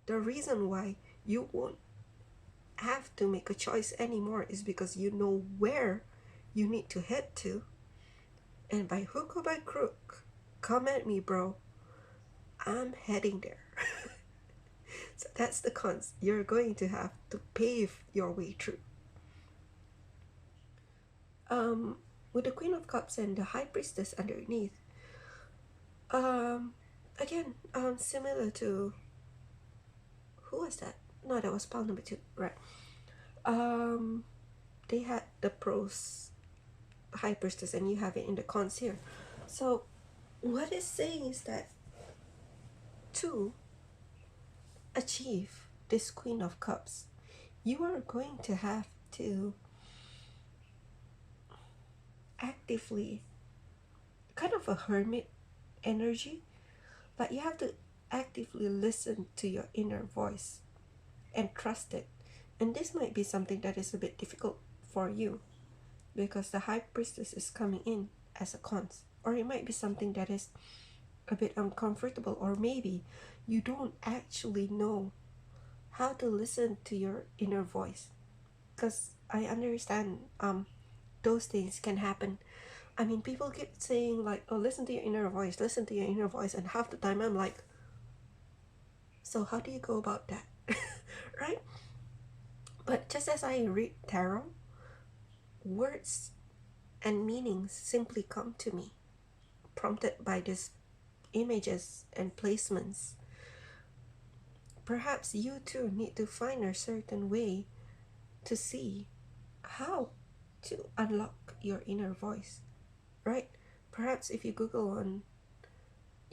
The reason why you won't have to make a choice anymore is because you know where you need to head to, and by hook or by crook, come at me, bro, I'm heading there. So that's the cons. You're going to have to pave your way through. With the Queen of Cups and the High Priestess underneath, again, similar to, who was that? No, that was pile number 2, right? They had the pros, High Priestess, and you have it in the cons here. So what it's saying is that to achieve this Queen of Cups, you are going to have to actively, kind of a hermit energy, but you have to actively listen to your inner voice and trust it. And this might be something that is a bit difficult for you because the high priestess is coming in as a cons, or it might be something that is a bit uncomfortable, or maybe you don't actually know how to listen to your inner voice, because I understand those things can happen. I mean, people keep saying like, oh, listen to your inner voice, listen to your inner voice, and half the time I'm like, so how do you go about that? Right? But just as I read tarot, words and meanings simply come to me, prompted by these images and placements. Perhaps you too need to find a certain way to see how to unlock your inner voice, right? Perhaps if you Google on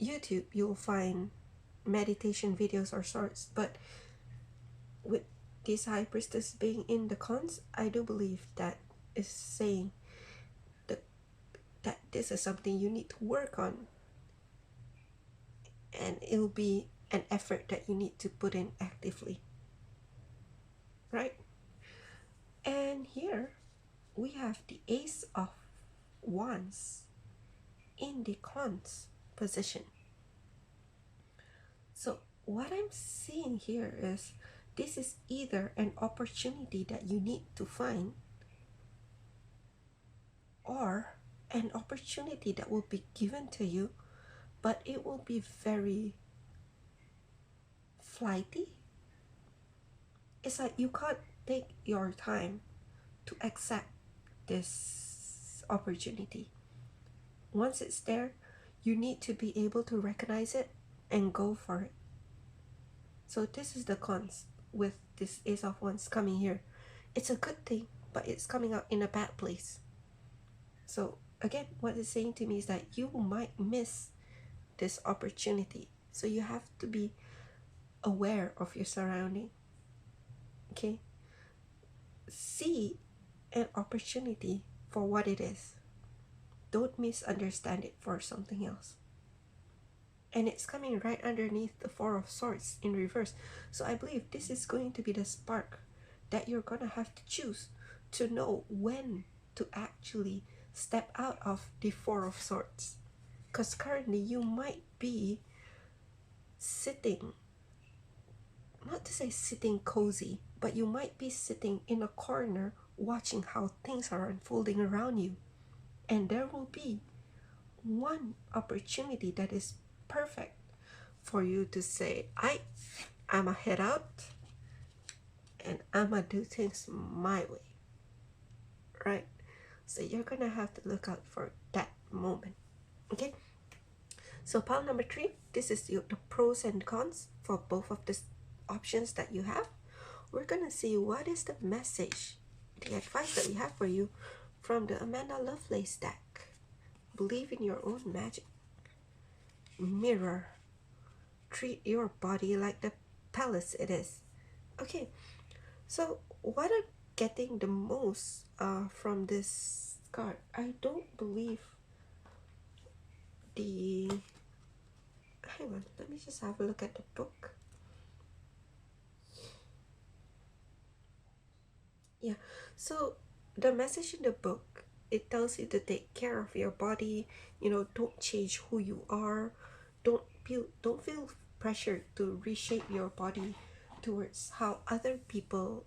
YouTube, you'll find meditation videos or sorts, but with this high priestess being in the cons, I do believe that is saying that this is something you need to work on, and it'll be an effort that you need to put in actively, right? And here we have the Ace of Wands in the cons position. So what I'm seeing here is this is either an opportunity that you need to find, or an opportunity that will be given to you, but it will be very flighty. It's like you can't take your time to accept this opportunity. Once it's there, you need to be able to recognize it and go for it. So this is the cons with this Ace of Wands coming here. It's a good thing, but it's coming out in a bad place. So again, what it's saying to me is that you might miss this opportunity. So you have to be aware of your surrounding. Okay? See an opportunity for what it is. Don't misunderstand it for something else. And it's coming right underneath the Four of Swords in reverse. So I believe this is going to be the spark that you're going to have to choose to know when to actually step out of the Four of Swords. Because currently you might be sitting, not to say sitting cozy, but you might be sitting in a corner watching how things are unfolding around you. And there will be one opportunity that is perfect for you to say, I'ma head out and I'ma do things my way, right? So you're gonna have to look out for that moment. Okay, so pile number 3, this is the pros and cons for both of the options that you have. We're gonna see what is the message, the advice that we have for you from the Amanda Lovelace deck. Believe in your own magic. Mirror. Treat your body like the palace it is. Okay, so what I'm getting the most from this card, I don't believe the... Hang on, let me just have a look at the book. Yeah, so the message in the book, it tells you to take care of your body, you know, don't change who you are, don't feel pressure to reshape your body towards how other people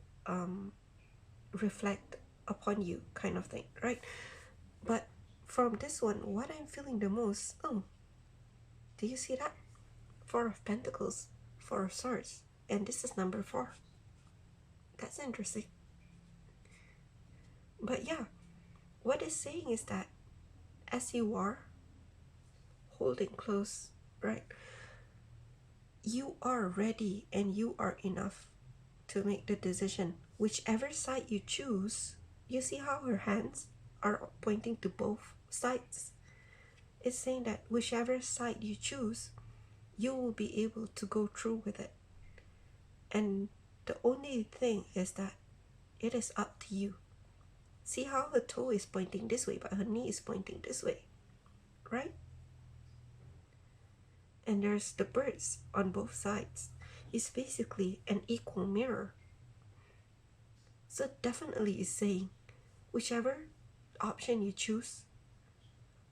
reflect upon you, kind of thing, right? But from this one, what I'm feeling the most, oh, do you see that? Four of Pentacles, Four of Swords, and this is number 4. That's interesting. But yeah, what it's saying is that as you are holding close, right, you are ready and you are enough to make the decision. Whichever side you choose, you see how her hands are pointing to both sides. It's saying that whichever side you choose, you will be able to go through with it. And the only thing is that it is up to you. See how her toe is pointing this way, but her knee is pointing this way, right? and there's the birds on both sides. It's basically an equal mirror. So definitely is saying, whichever option you choose,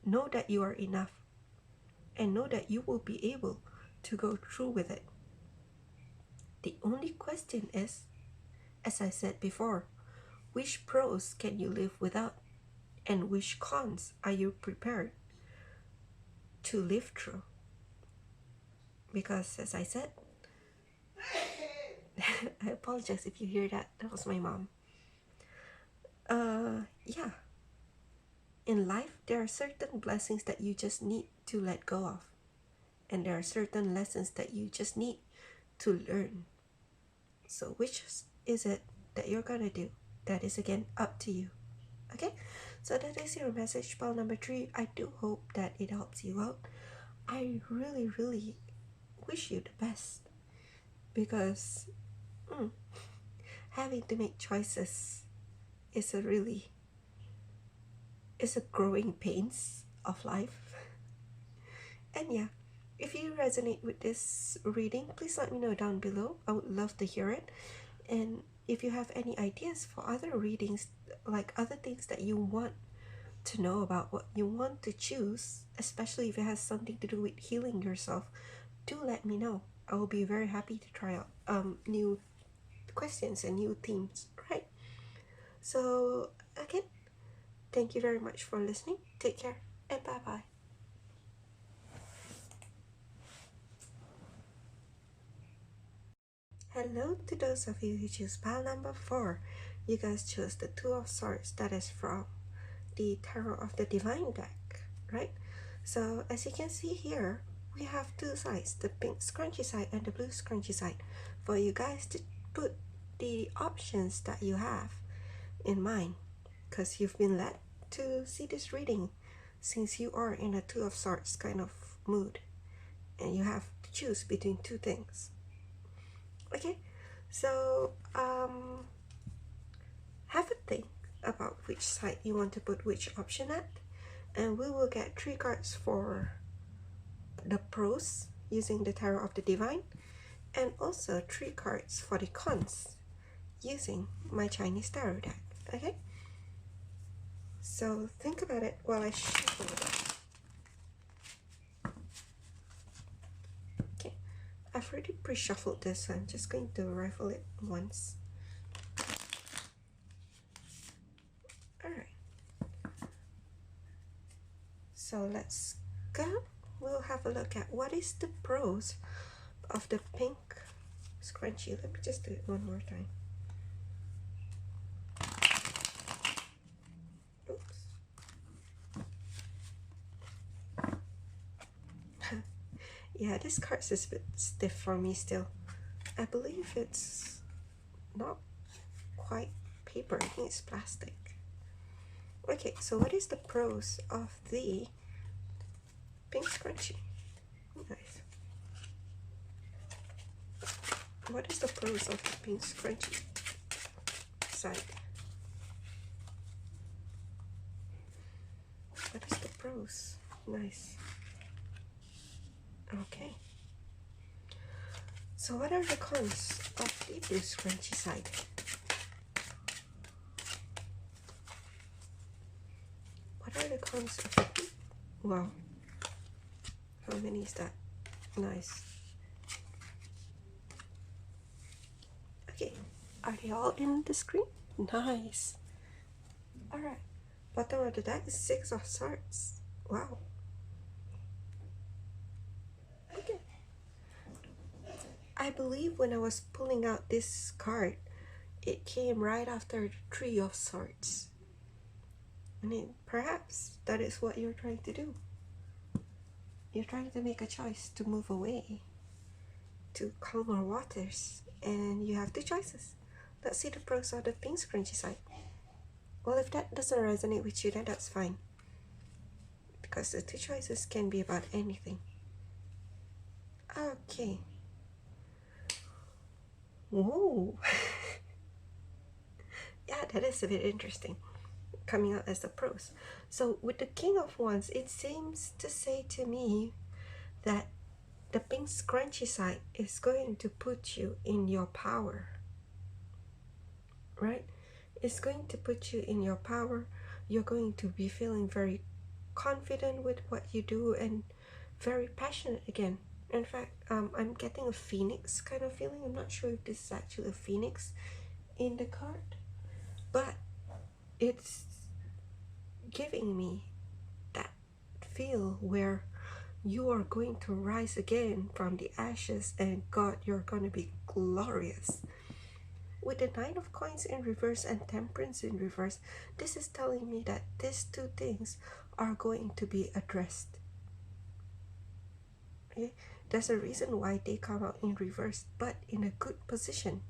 know that you are enough and know that you will be able to go through with it. The only question is, as I said before, which pros can you live without and which cons are you prepared to live through? Because as I said, I apologize if you hear that. That was my mom. Yeah. In life, there are certain blessings that you just need to let go of. And there are certain lessons that you just need to learn. So which is it that you're gonna do? That is again up to you. Okay? So that is your message, pile number 3. I do hope that it helps you out. I really, really wish you the best. Because having to make choices is a growing pains of life. And yeah, if you resonate with this reading, please let me know down below. I would love to hear it. And if you have any ideas for other readings, like other things that you want to know about, what you want to choose, especially if it has something to do with healing yourself, do let me know. I will be very happy to try out new questions and new themes, right? So again, thank you very much for listening. Take care and bye-bye. Hello to those of you who choose pile number 4. You guys chose the Two of Swords, that is from the Tarot of the Divine deck, right? So as you can see here, we have two sides, the pink scrunchy side and the blue scrunchy side, for you guys to put the options that you have in mind, because you've been led to see this reading since you are in a Two of Swords kind of mood and you have to choose between two things. Okay, so have a think about which side you want to put which option at, and we will get 3 cards for the pros using the Tarot of the Divine, and also 3 cards for the cons using my Chinese Tarot deck. Okay, so think about it while I shuffle it. Okay, I've already pre-shuffled this, so I'm just going to rifle it once. Alright, so let's go. We'll have a look at what is the pros of the pink scrunchie. Let me just do it one more time. Oops. Yeah, this card is a bit stiff for me still. I believe it's not quite paper, I think it's plastic. Okay, so what is the pros of the pink scrunchie? Nice. What is the pros of the pink scrunchie side? What is the pros? Nice. Okay. So what are the cons of the blue scrunchie side? What are the cons of the... Wow. How many is that? Nice. Okay. Are they all in the screen? Nice. Alright. Bottom of the deck is 6 of Swords. Wow. Okay. I believe when I was pulling out this card, it came right after the 3 of Swords. I mean, perhaps that is what you're trying to do. You're trying to make a choice to move away to calmer waters, and you have 2 choices. Let's see the pros of the pink scrunchie side. Well, if that doesn't resonate with you, then that's fine, because the 2 choices can be about anything. Okay. Whoa. Yeah, that is a bit interesting, coming out as the pros. So with the King of Wands, it seems to say to me that the pink scrunchy side is going to put you in your power, right? It's going to put you in your power. You're going to be feeling very confident with what you do and very passionate again. In fact, I'm getting a phoenix kind of feeling. I'm not sure if this is actually a phoenix in the card, but it's giving me that feel where you are going to rise again from the ashes, and God, you're going to be glorious. With the Nine of Coins in reverse and Temperance in reverse, this is telling me that these two things are going to be addressed. Okay? There's a reason why they come out in reverse, but in a good position.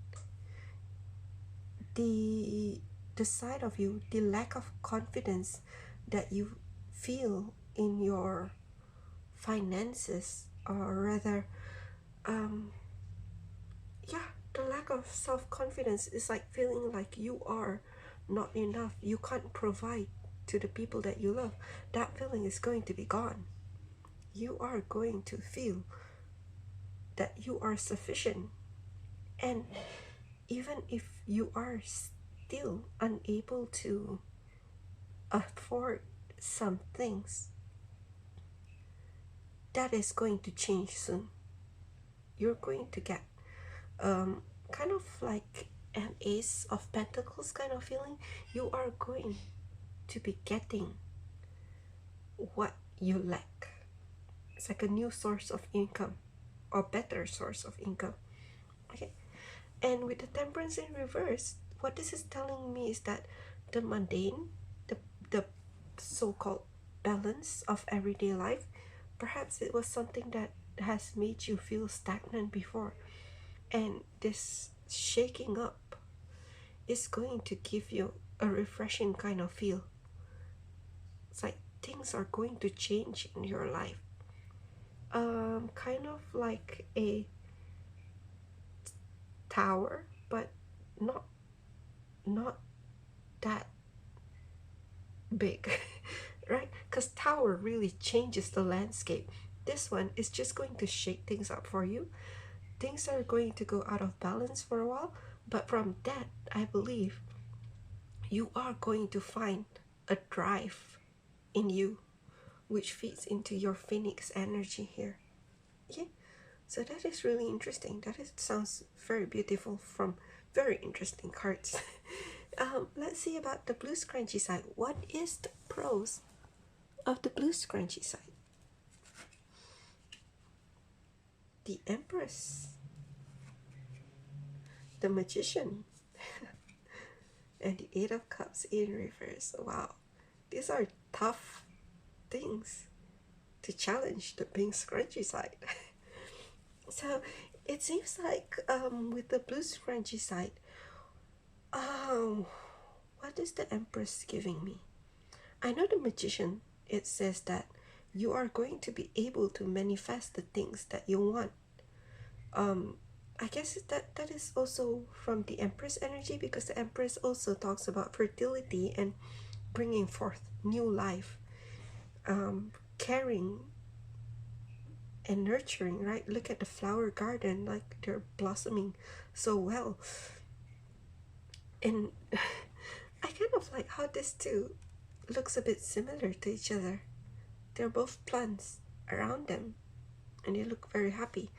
The side of you, the lack of confidence that you feel in your finances, or rather, yeah, the lack of self-confidence is like feeling like you are not enough, you can't provide to the people that you love. That feeling is going to be gone. You are going to feel that you are sufficient, and even if you are still unable to afford some things, that is going to change soon. You're going to get kind of like an Ace of Pentacles kind of feeling. You are going to be getting what you lack. It's like a new source of income, or better source of income. Okay, and with the Temperance in reverse, what this is telling me is that the mundane, the so-called balance of everyday life, perhaps it was something that has made you feel stagnant before, and this shaking up is going to give you a refreshing kind of feel. It's like things are going to change in your life. Kind of like a tower, but not that big, right? Because tower really changes the landscape. This one is just going to shake things up for you. Things are going to go out of balance for a while, but from that, I believe you are going to find a drive in you, which feeds into your phoenix energy here. Okay, so that is really interesting. Sounds very beautiful from very interesting cards. Let's see about the blue scrunchy side. What is the pros of the blue scrunchy side? The Empress, the Magician, and the Eight of Cups in reverse. Wow, these are tough things to challenge the pink scrunchy side. So it seems like with the blue scrunchy side, what is the Empress giving me? I know the Magician, it says that you are going to be able to manifest the things that you want. I guess that is also from the Empress energy, because the Empress also talks about fertility and bringing forth new life, caring and nurturing, right? Look at the flower garden, like they're blossoming so well. And I kind of like how this two looks a bit similar to each other. They're both plants around them, and they look very happy.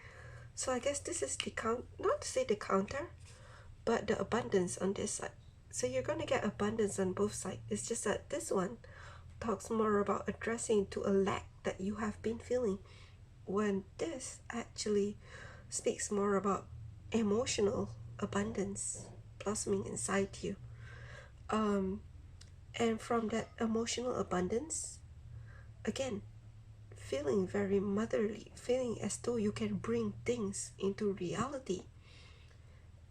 So I guess this is the not to say the counter, but the abundance on this side. So you're going to get abundance on both sides. It's just that this one talks more about addressing to a lack that you have been feeling, when this actually speaks more about emotional abundance blossoming inside you. And from that emotional abundance, again, feeling very motherly, feeling as though you can bring things into reality.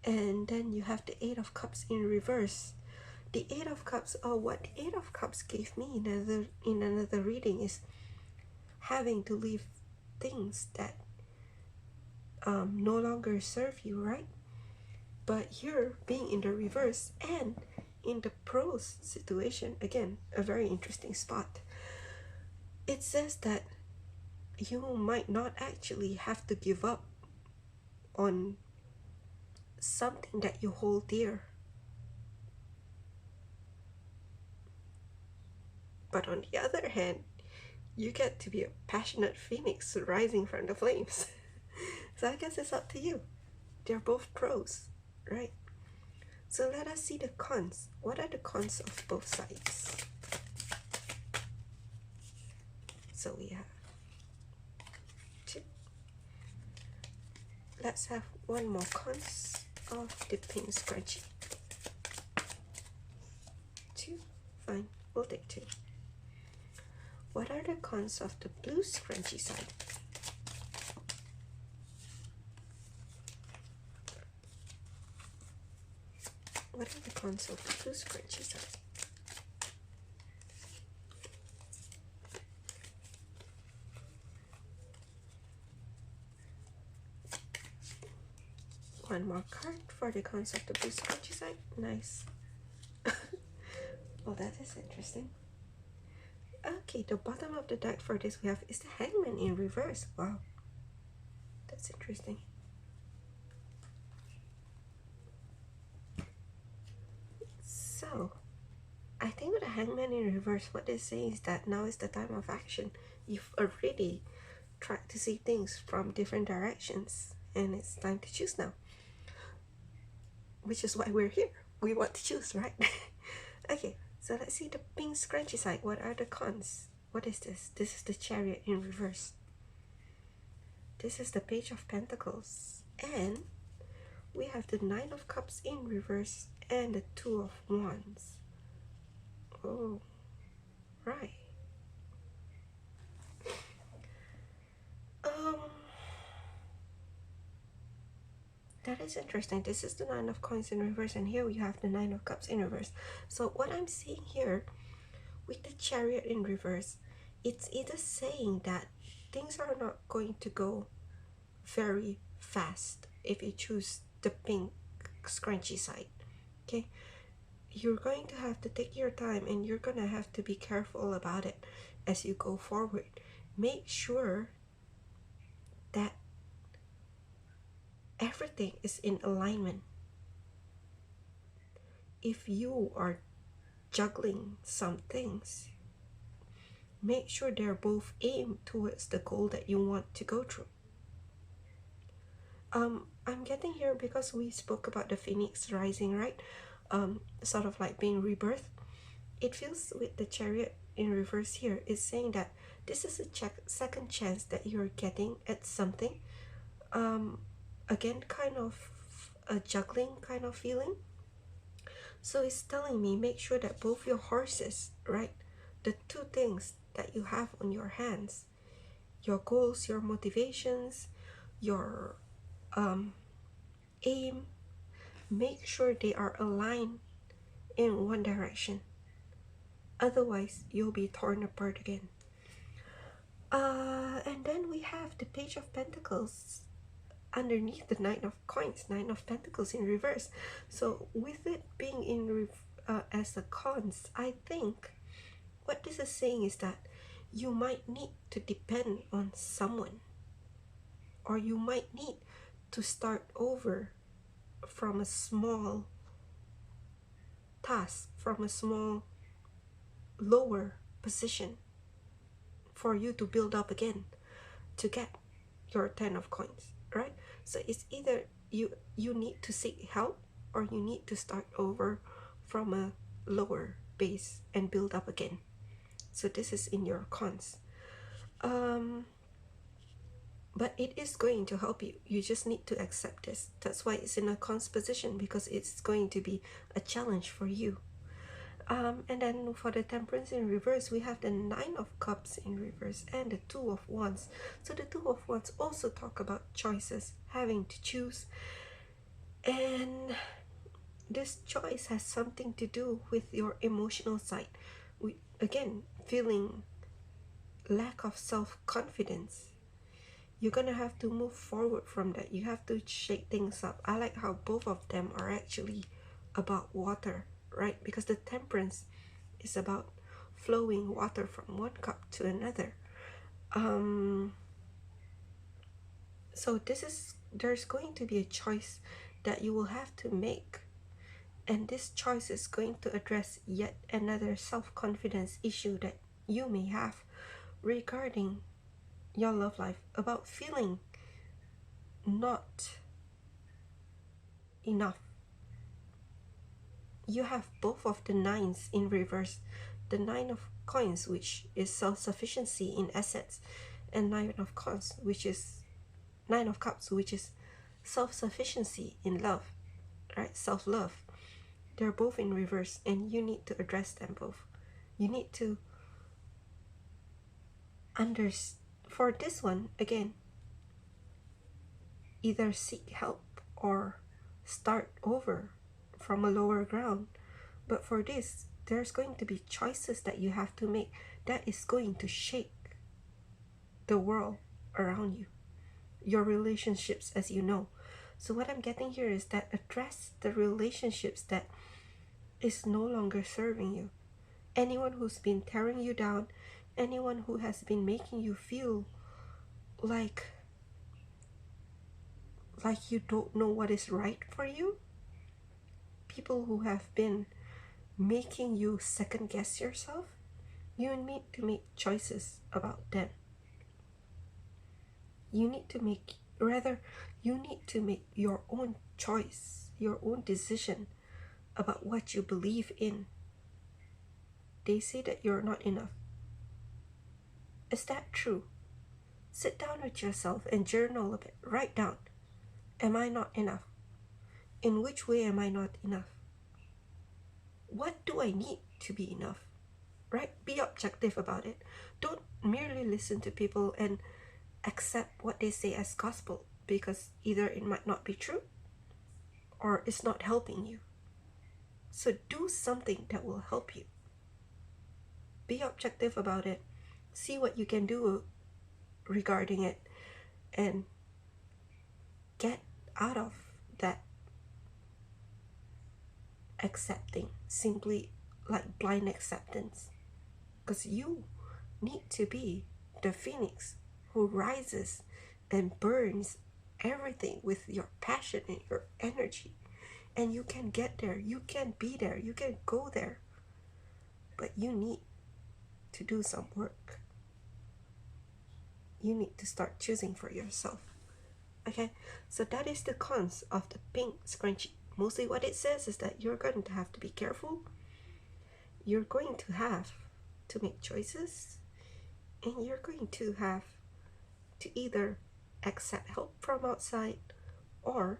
And then you have the Eight of Cups in reverse. The Eight of Cups, or what the Eight of Cups gave me in another reading, is having to leave things that no longer serve you, right? But here, being in the reverse and in the pros situation, again, a very interesting spot. It says that you might not actually have to give up on something that you hold dear. But on the other hand, you get to be a passionate phoenix rising from the flames. So I guess it's up to you. They're both pros, right? So let us see the cons. What are the cons of both sides? So we have two. Let's have one more cons of the pink scrunchie. Two, fine, we'll take two. What are the cons of the blue scrunchie side? What are the cons of the blue scrunchie side? One more card for the cons of the blue scrunchie side. Nice. Well, that is interesting. Okay, the bottom of the deck for this we have is the Hangman in reverse. Wow, that's interesting. So, I think with the Hangman in reverse, what they're saying is that now is the time of action. You've already tried to see things from different directions, and it's time to choose now. Which is why we're here. We want to choose, right? Okay, so let's see the pink scrunchy side. What are the cons? What is this? This is the Chariot in reverse. This is the Page of Pentacles. And we have the Nine of Cups in reverse and the Two of Wands. Oh, right. That is interesting. This is the Nine of Coins in reverse, and here we have the Nine of Cups in reverse. So what I'm seeing here with the Chariot in reverse, it's either saying that things are not going to go very fast if you choose the pink scrunchy side. Okay, you're going to have to take your time, and you're gonna have to be careful about it as you go forward. Make sure that everything is in alignment. If you are juggling some things, make sure they're both aimed towards the goal that you want to go through. I'm getting here because we spoke about the Phoenix rising, right? Sort of like being rebirth. It feels with the Chariot in reverse here is saying that this is a second chance that you're getting at something. Again, kind of a juggling kind of feeling. So it's telling me make sure that both your horses, right, the two things that you have on your hands, your goals, your motivations, your aim, make sure they are aligned in one direction. Otherwise, you'll be torn apart again. And then we have the Page of Pentacles underneath the Nine of Coins, Nine of Pentacles in reverse. So with it being in as the cons, I think what this is saying is that you might need to depend on someone, or you might need to start over from a small task, from a small lower position for you to build up again to get your 10 of coins, right? So it's either you need to seek help, or you need to start over from a lower base and build up again. So this is in your cons. But it is going to help you. You just need to accept this. That's why it's in a cons position, because it's going to be a challenge for you. And then for the Temperance in reverse, we have the Nine of Cups in reverse and the Two of Wands. So the Two of Wands also talk about choices, having to choose. And this choice has something to do with your emotional side. Again, feeling lack of self-confidence. You're gonna have to move forward from that. You have to shake things up. I like how both of them are actually about water, right? Because the Temperance is about flowing water from one cup to another. So there's going to be a choice that you will have to make. And this choice is going to address yet another self-confidence issue that you may have regarding your love life, about feeling not enough. You have both of the nines in reverse, the nine of coins, which is self-sufficiency in assets, and nine of cups, which is self-sufficiency in love, right? Self-love. They're both in reverse, and you need to address them both. You need to for this one, again, either seek help or start over from a lower ground. But for this, there's going to be choices that you have to make that is going to shake the world around you, your relationships, as you know. So what I'm getting here is that address the relationships that is no longer serving you. Anyone who's been tearing you down, anyone who has been making you feel like you don't know what is right for you, people who have been making you second guess yourself, you need to make choices about them. You need to make your own choice, your own decision about what you believe in. They say that you're not enough. Is that true? Sit down with yourself and journal a bit. Write down, am I not enough? In which way am I not enough? What do I need to be enough? Right? Be objective about it. Don't merely listen to people and accept what they say as gospel, because either it might not be true or it's not helping you. So do something that will help you. Be objective about it. See what you can do regarding it, and get out of that accepting, simply like blind acceptance. Because you need to be the phoenix who rises and burns everything with your passion and your energy. And you can get there, you can be there, you can go there. But you need to do some work. You need to start choosing for yourself. Okay, so that is the cons of the pink scrunchie. Mostly what it says is that you're going to have to be careful. You're going to have to make choices, and you're going to have to either accept help from outside or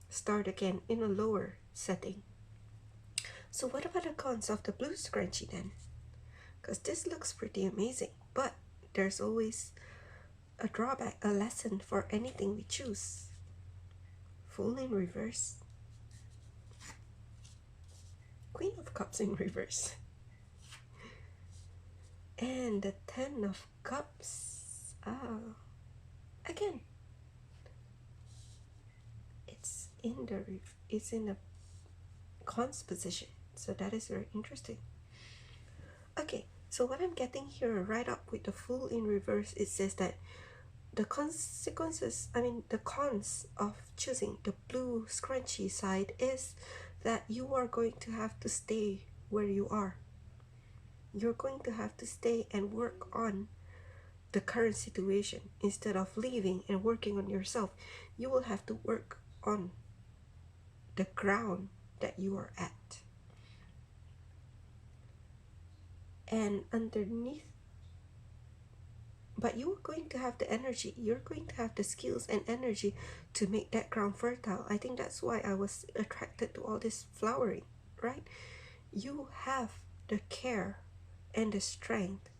start again in a lower setting. So what about the cons of the blue scrunchie then? Because this looks pretty amazing, but there's always a drawback, a lesson for anything we choose. Fool in reverse. Queen of Cups in reverse. And the Ten of Cups. Again, it's in a cons position, so that is very interesting. Okay, so what I'm getting here right up with the Fool in reverse, it says that the cons of choosing the blue scrunchy side is that you are going to have to stay where you are. You're going to have to stay and work on the current situation instead of leaving and working on yourself. You will have to work on the ground that you are at. And underneath, but you're going to have the energy, you're going to have the skills and energy to make that ground fertile. I think that's why I was attracted to all this flowering, right? You have the care and the strength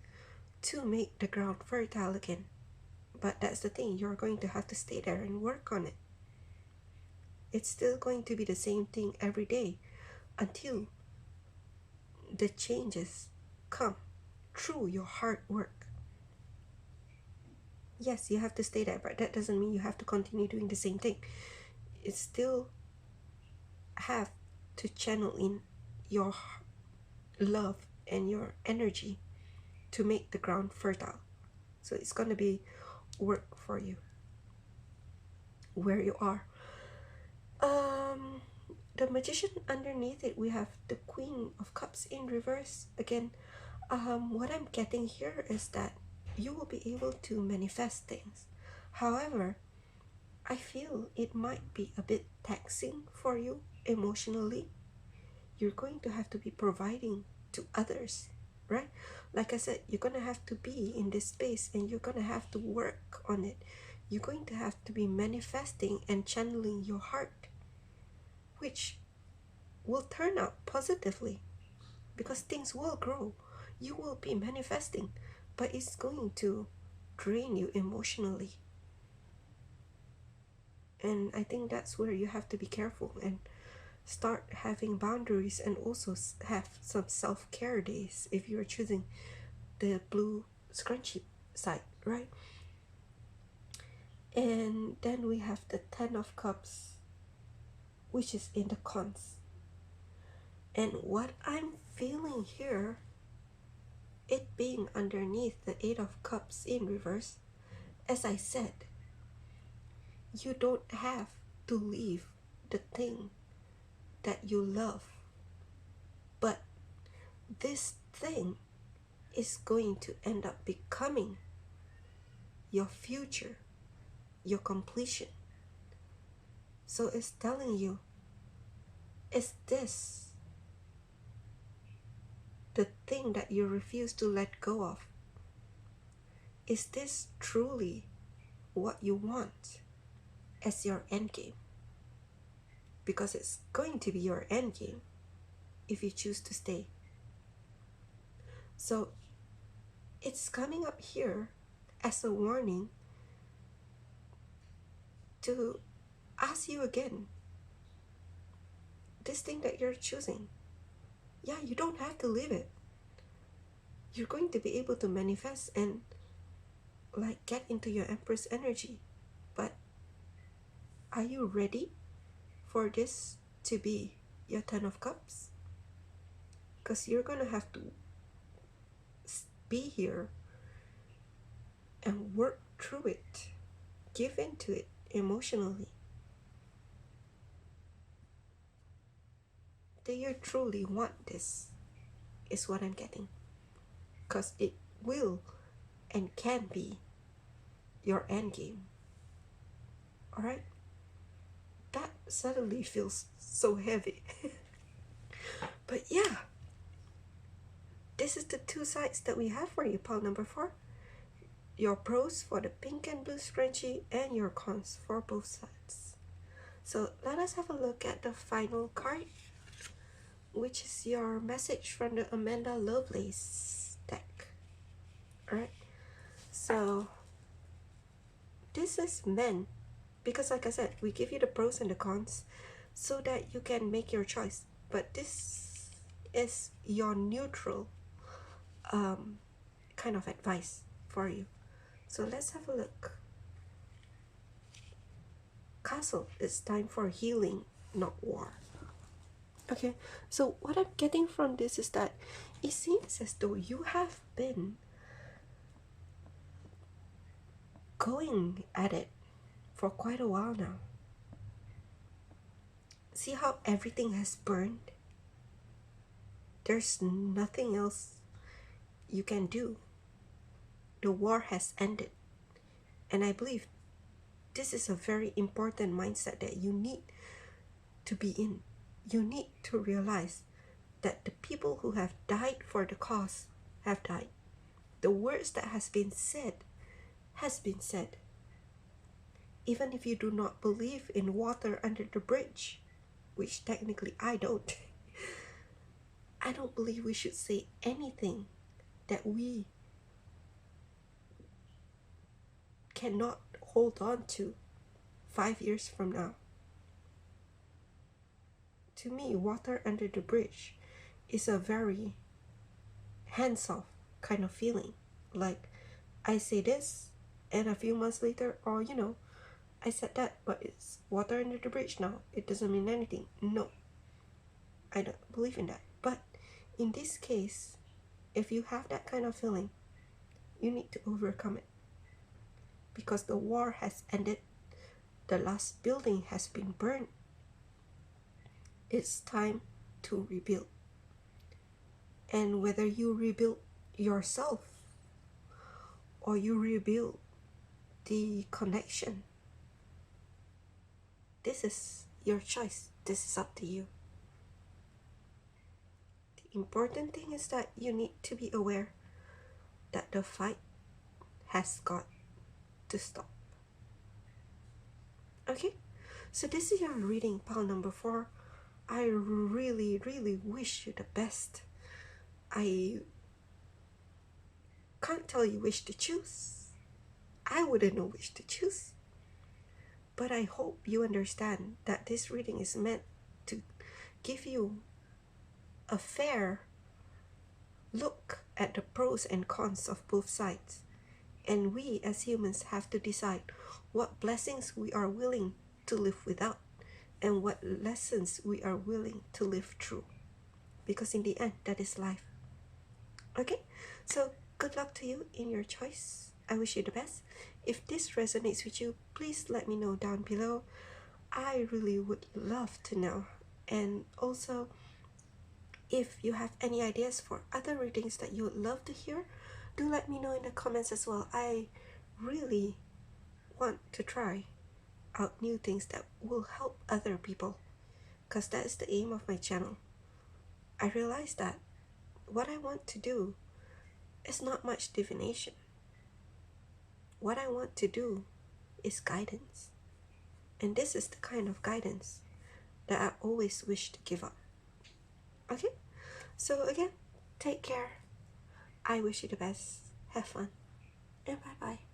to make the ground fertile again. But that's the thing, you're going to have to stay there and work on it. It's still going to be the same thing every day until the changes come through your hard work. Yes, you have to stay there, but that doesn't mean you have to continue doing the same thing. It still have to channel in your love and your energy to make the ground fertile. So it's going to be work for you. where you are. Um, the Magician underneath it, we have the Queen of Cups in reverse. Again, what I'm getting here is that you will be able to manifest things. However, I feel it might be a bit taxing for you emotionally. You're going to have to be providing to others, right? Like I said, you're going to have to be in this space and you're going to have to work on it. You're going to have to be manifesting and channeling your heart, which will turn out positively because things will grow. You will be manifesting, but it's going to drain you emotionally. And I think that's where you have to be careful and start having boundaries, and also have some self-care days if you're choosing the blue scrunchie side, right? And then we have the 10 of Cups, which is in the cons. And what I'm feeling here, it being underneath the 8 of Cups in reverse, as I said, you don't have to leave the thing that you love, but this thing is going to end up becoming your future, your completion. So it's telling you, is this the thing that you refuse to let go of? Is this truly what you want as your end game? Because it's going to be your end game if you choose to stay. So it's coming up here as a warning to ask you again, this thing that you're choosing, yeah, you don't have to live it. You're going to be able to manifest and like get into your Empress energy. But are you ready for this to be your 10 of Cups? Because you're gonna have to be here and work through it, give into it emotionally. Do you truly want this? Is what I'm getting. Because it will and can be your end game. Alright? That suddenly feels so heavy. But yeah, this is the two sides that we have for you, pile number 4. Your pros for the pink and blue scrunchie and your cons for both sides. So let us have a look at the final card, which is your message from the Amanda Lovelace deck. Alright, so this is men, because like I said, we give you the pros and the cons so that you can make your choice. But this is your neutral kind of advice for you. So let's have a look. Castle, it's time for healing, not war. Okay, so what I'm getting from this is that it seems as though you have been going at it for quite a while now. See how everything has burned? There's nothing else you can do. The war has ended. And I believe this is a very important mindset that you need to be in. You need to realize that the people who have died for the cause have died. The words that has been said has been said. Even if you do not believe in water under the bridge, which technically I don't, I don't believe we should say anything that we cannot hold on to 5 years from now. To me, water under the bridge is a very hands-off kind of feeling. Like, I say this, and a few months later, or I said that, but it's water under the bridge now. It doesn't mean anything. No, I don't believe in that. But in this case, if you have that kind of feeling, you need to overcome it. Because the war has ended. The last building has been burned. It's time to rebuild. And whether you rebuild yourself or you rebuild the connection, this is your choice. This is up to you. The important thing is that you need to be aware that the fight has got to stop. Okay? So this is your reading, pile number 4. I really, really wish you the best. I can't tell you which to choose. I wouldn't know which to choose. But I hope you understand that this reading is meant to give you a fair look at the pros and cons of both sides. And we as humans have to decide what blessings we are willing to live without and what lessons we are willing to live through. Because in the end, that is life. Okay? So good luck to you in your choice. I wish you the best. If this resonates with you, please let me know down below. I really would love to know. And also, if you have any ideas for other readings that you would love to hear, do let me know in the comments as well. I really want to try out new things that will help other people, because that is the aim of my channel. I realize that what I want to do is not much divination. What I want to do is guidance. And this is the kind of guidance that I always wish to give up. Okay? So again, take care. I wish you the best. Have fun. And bye-bye.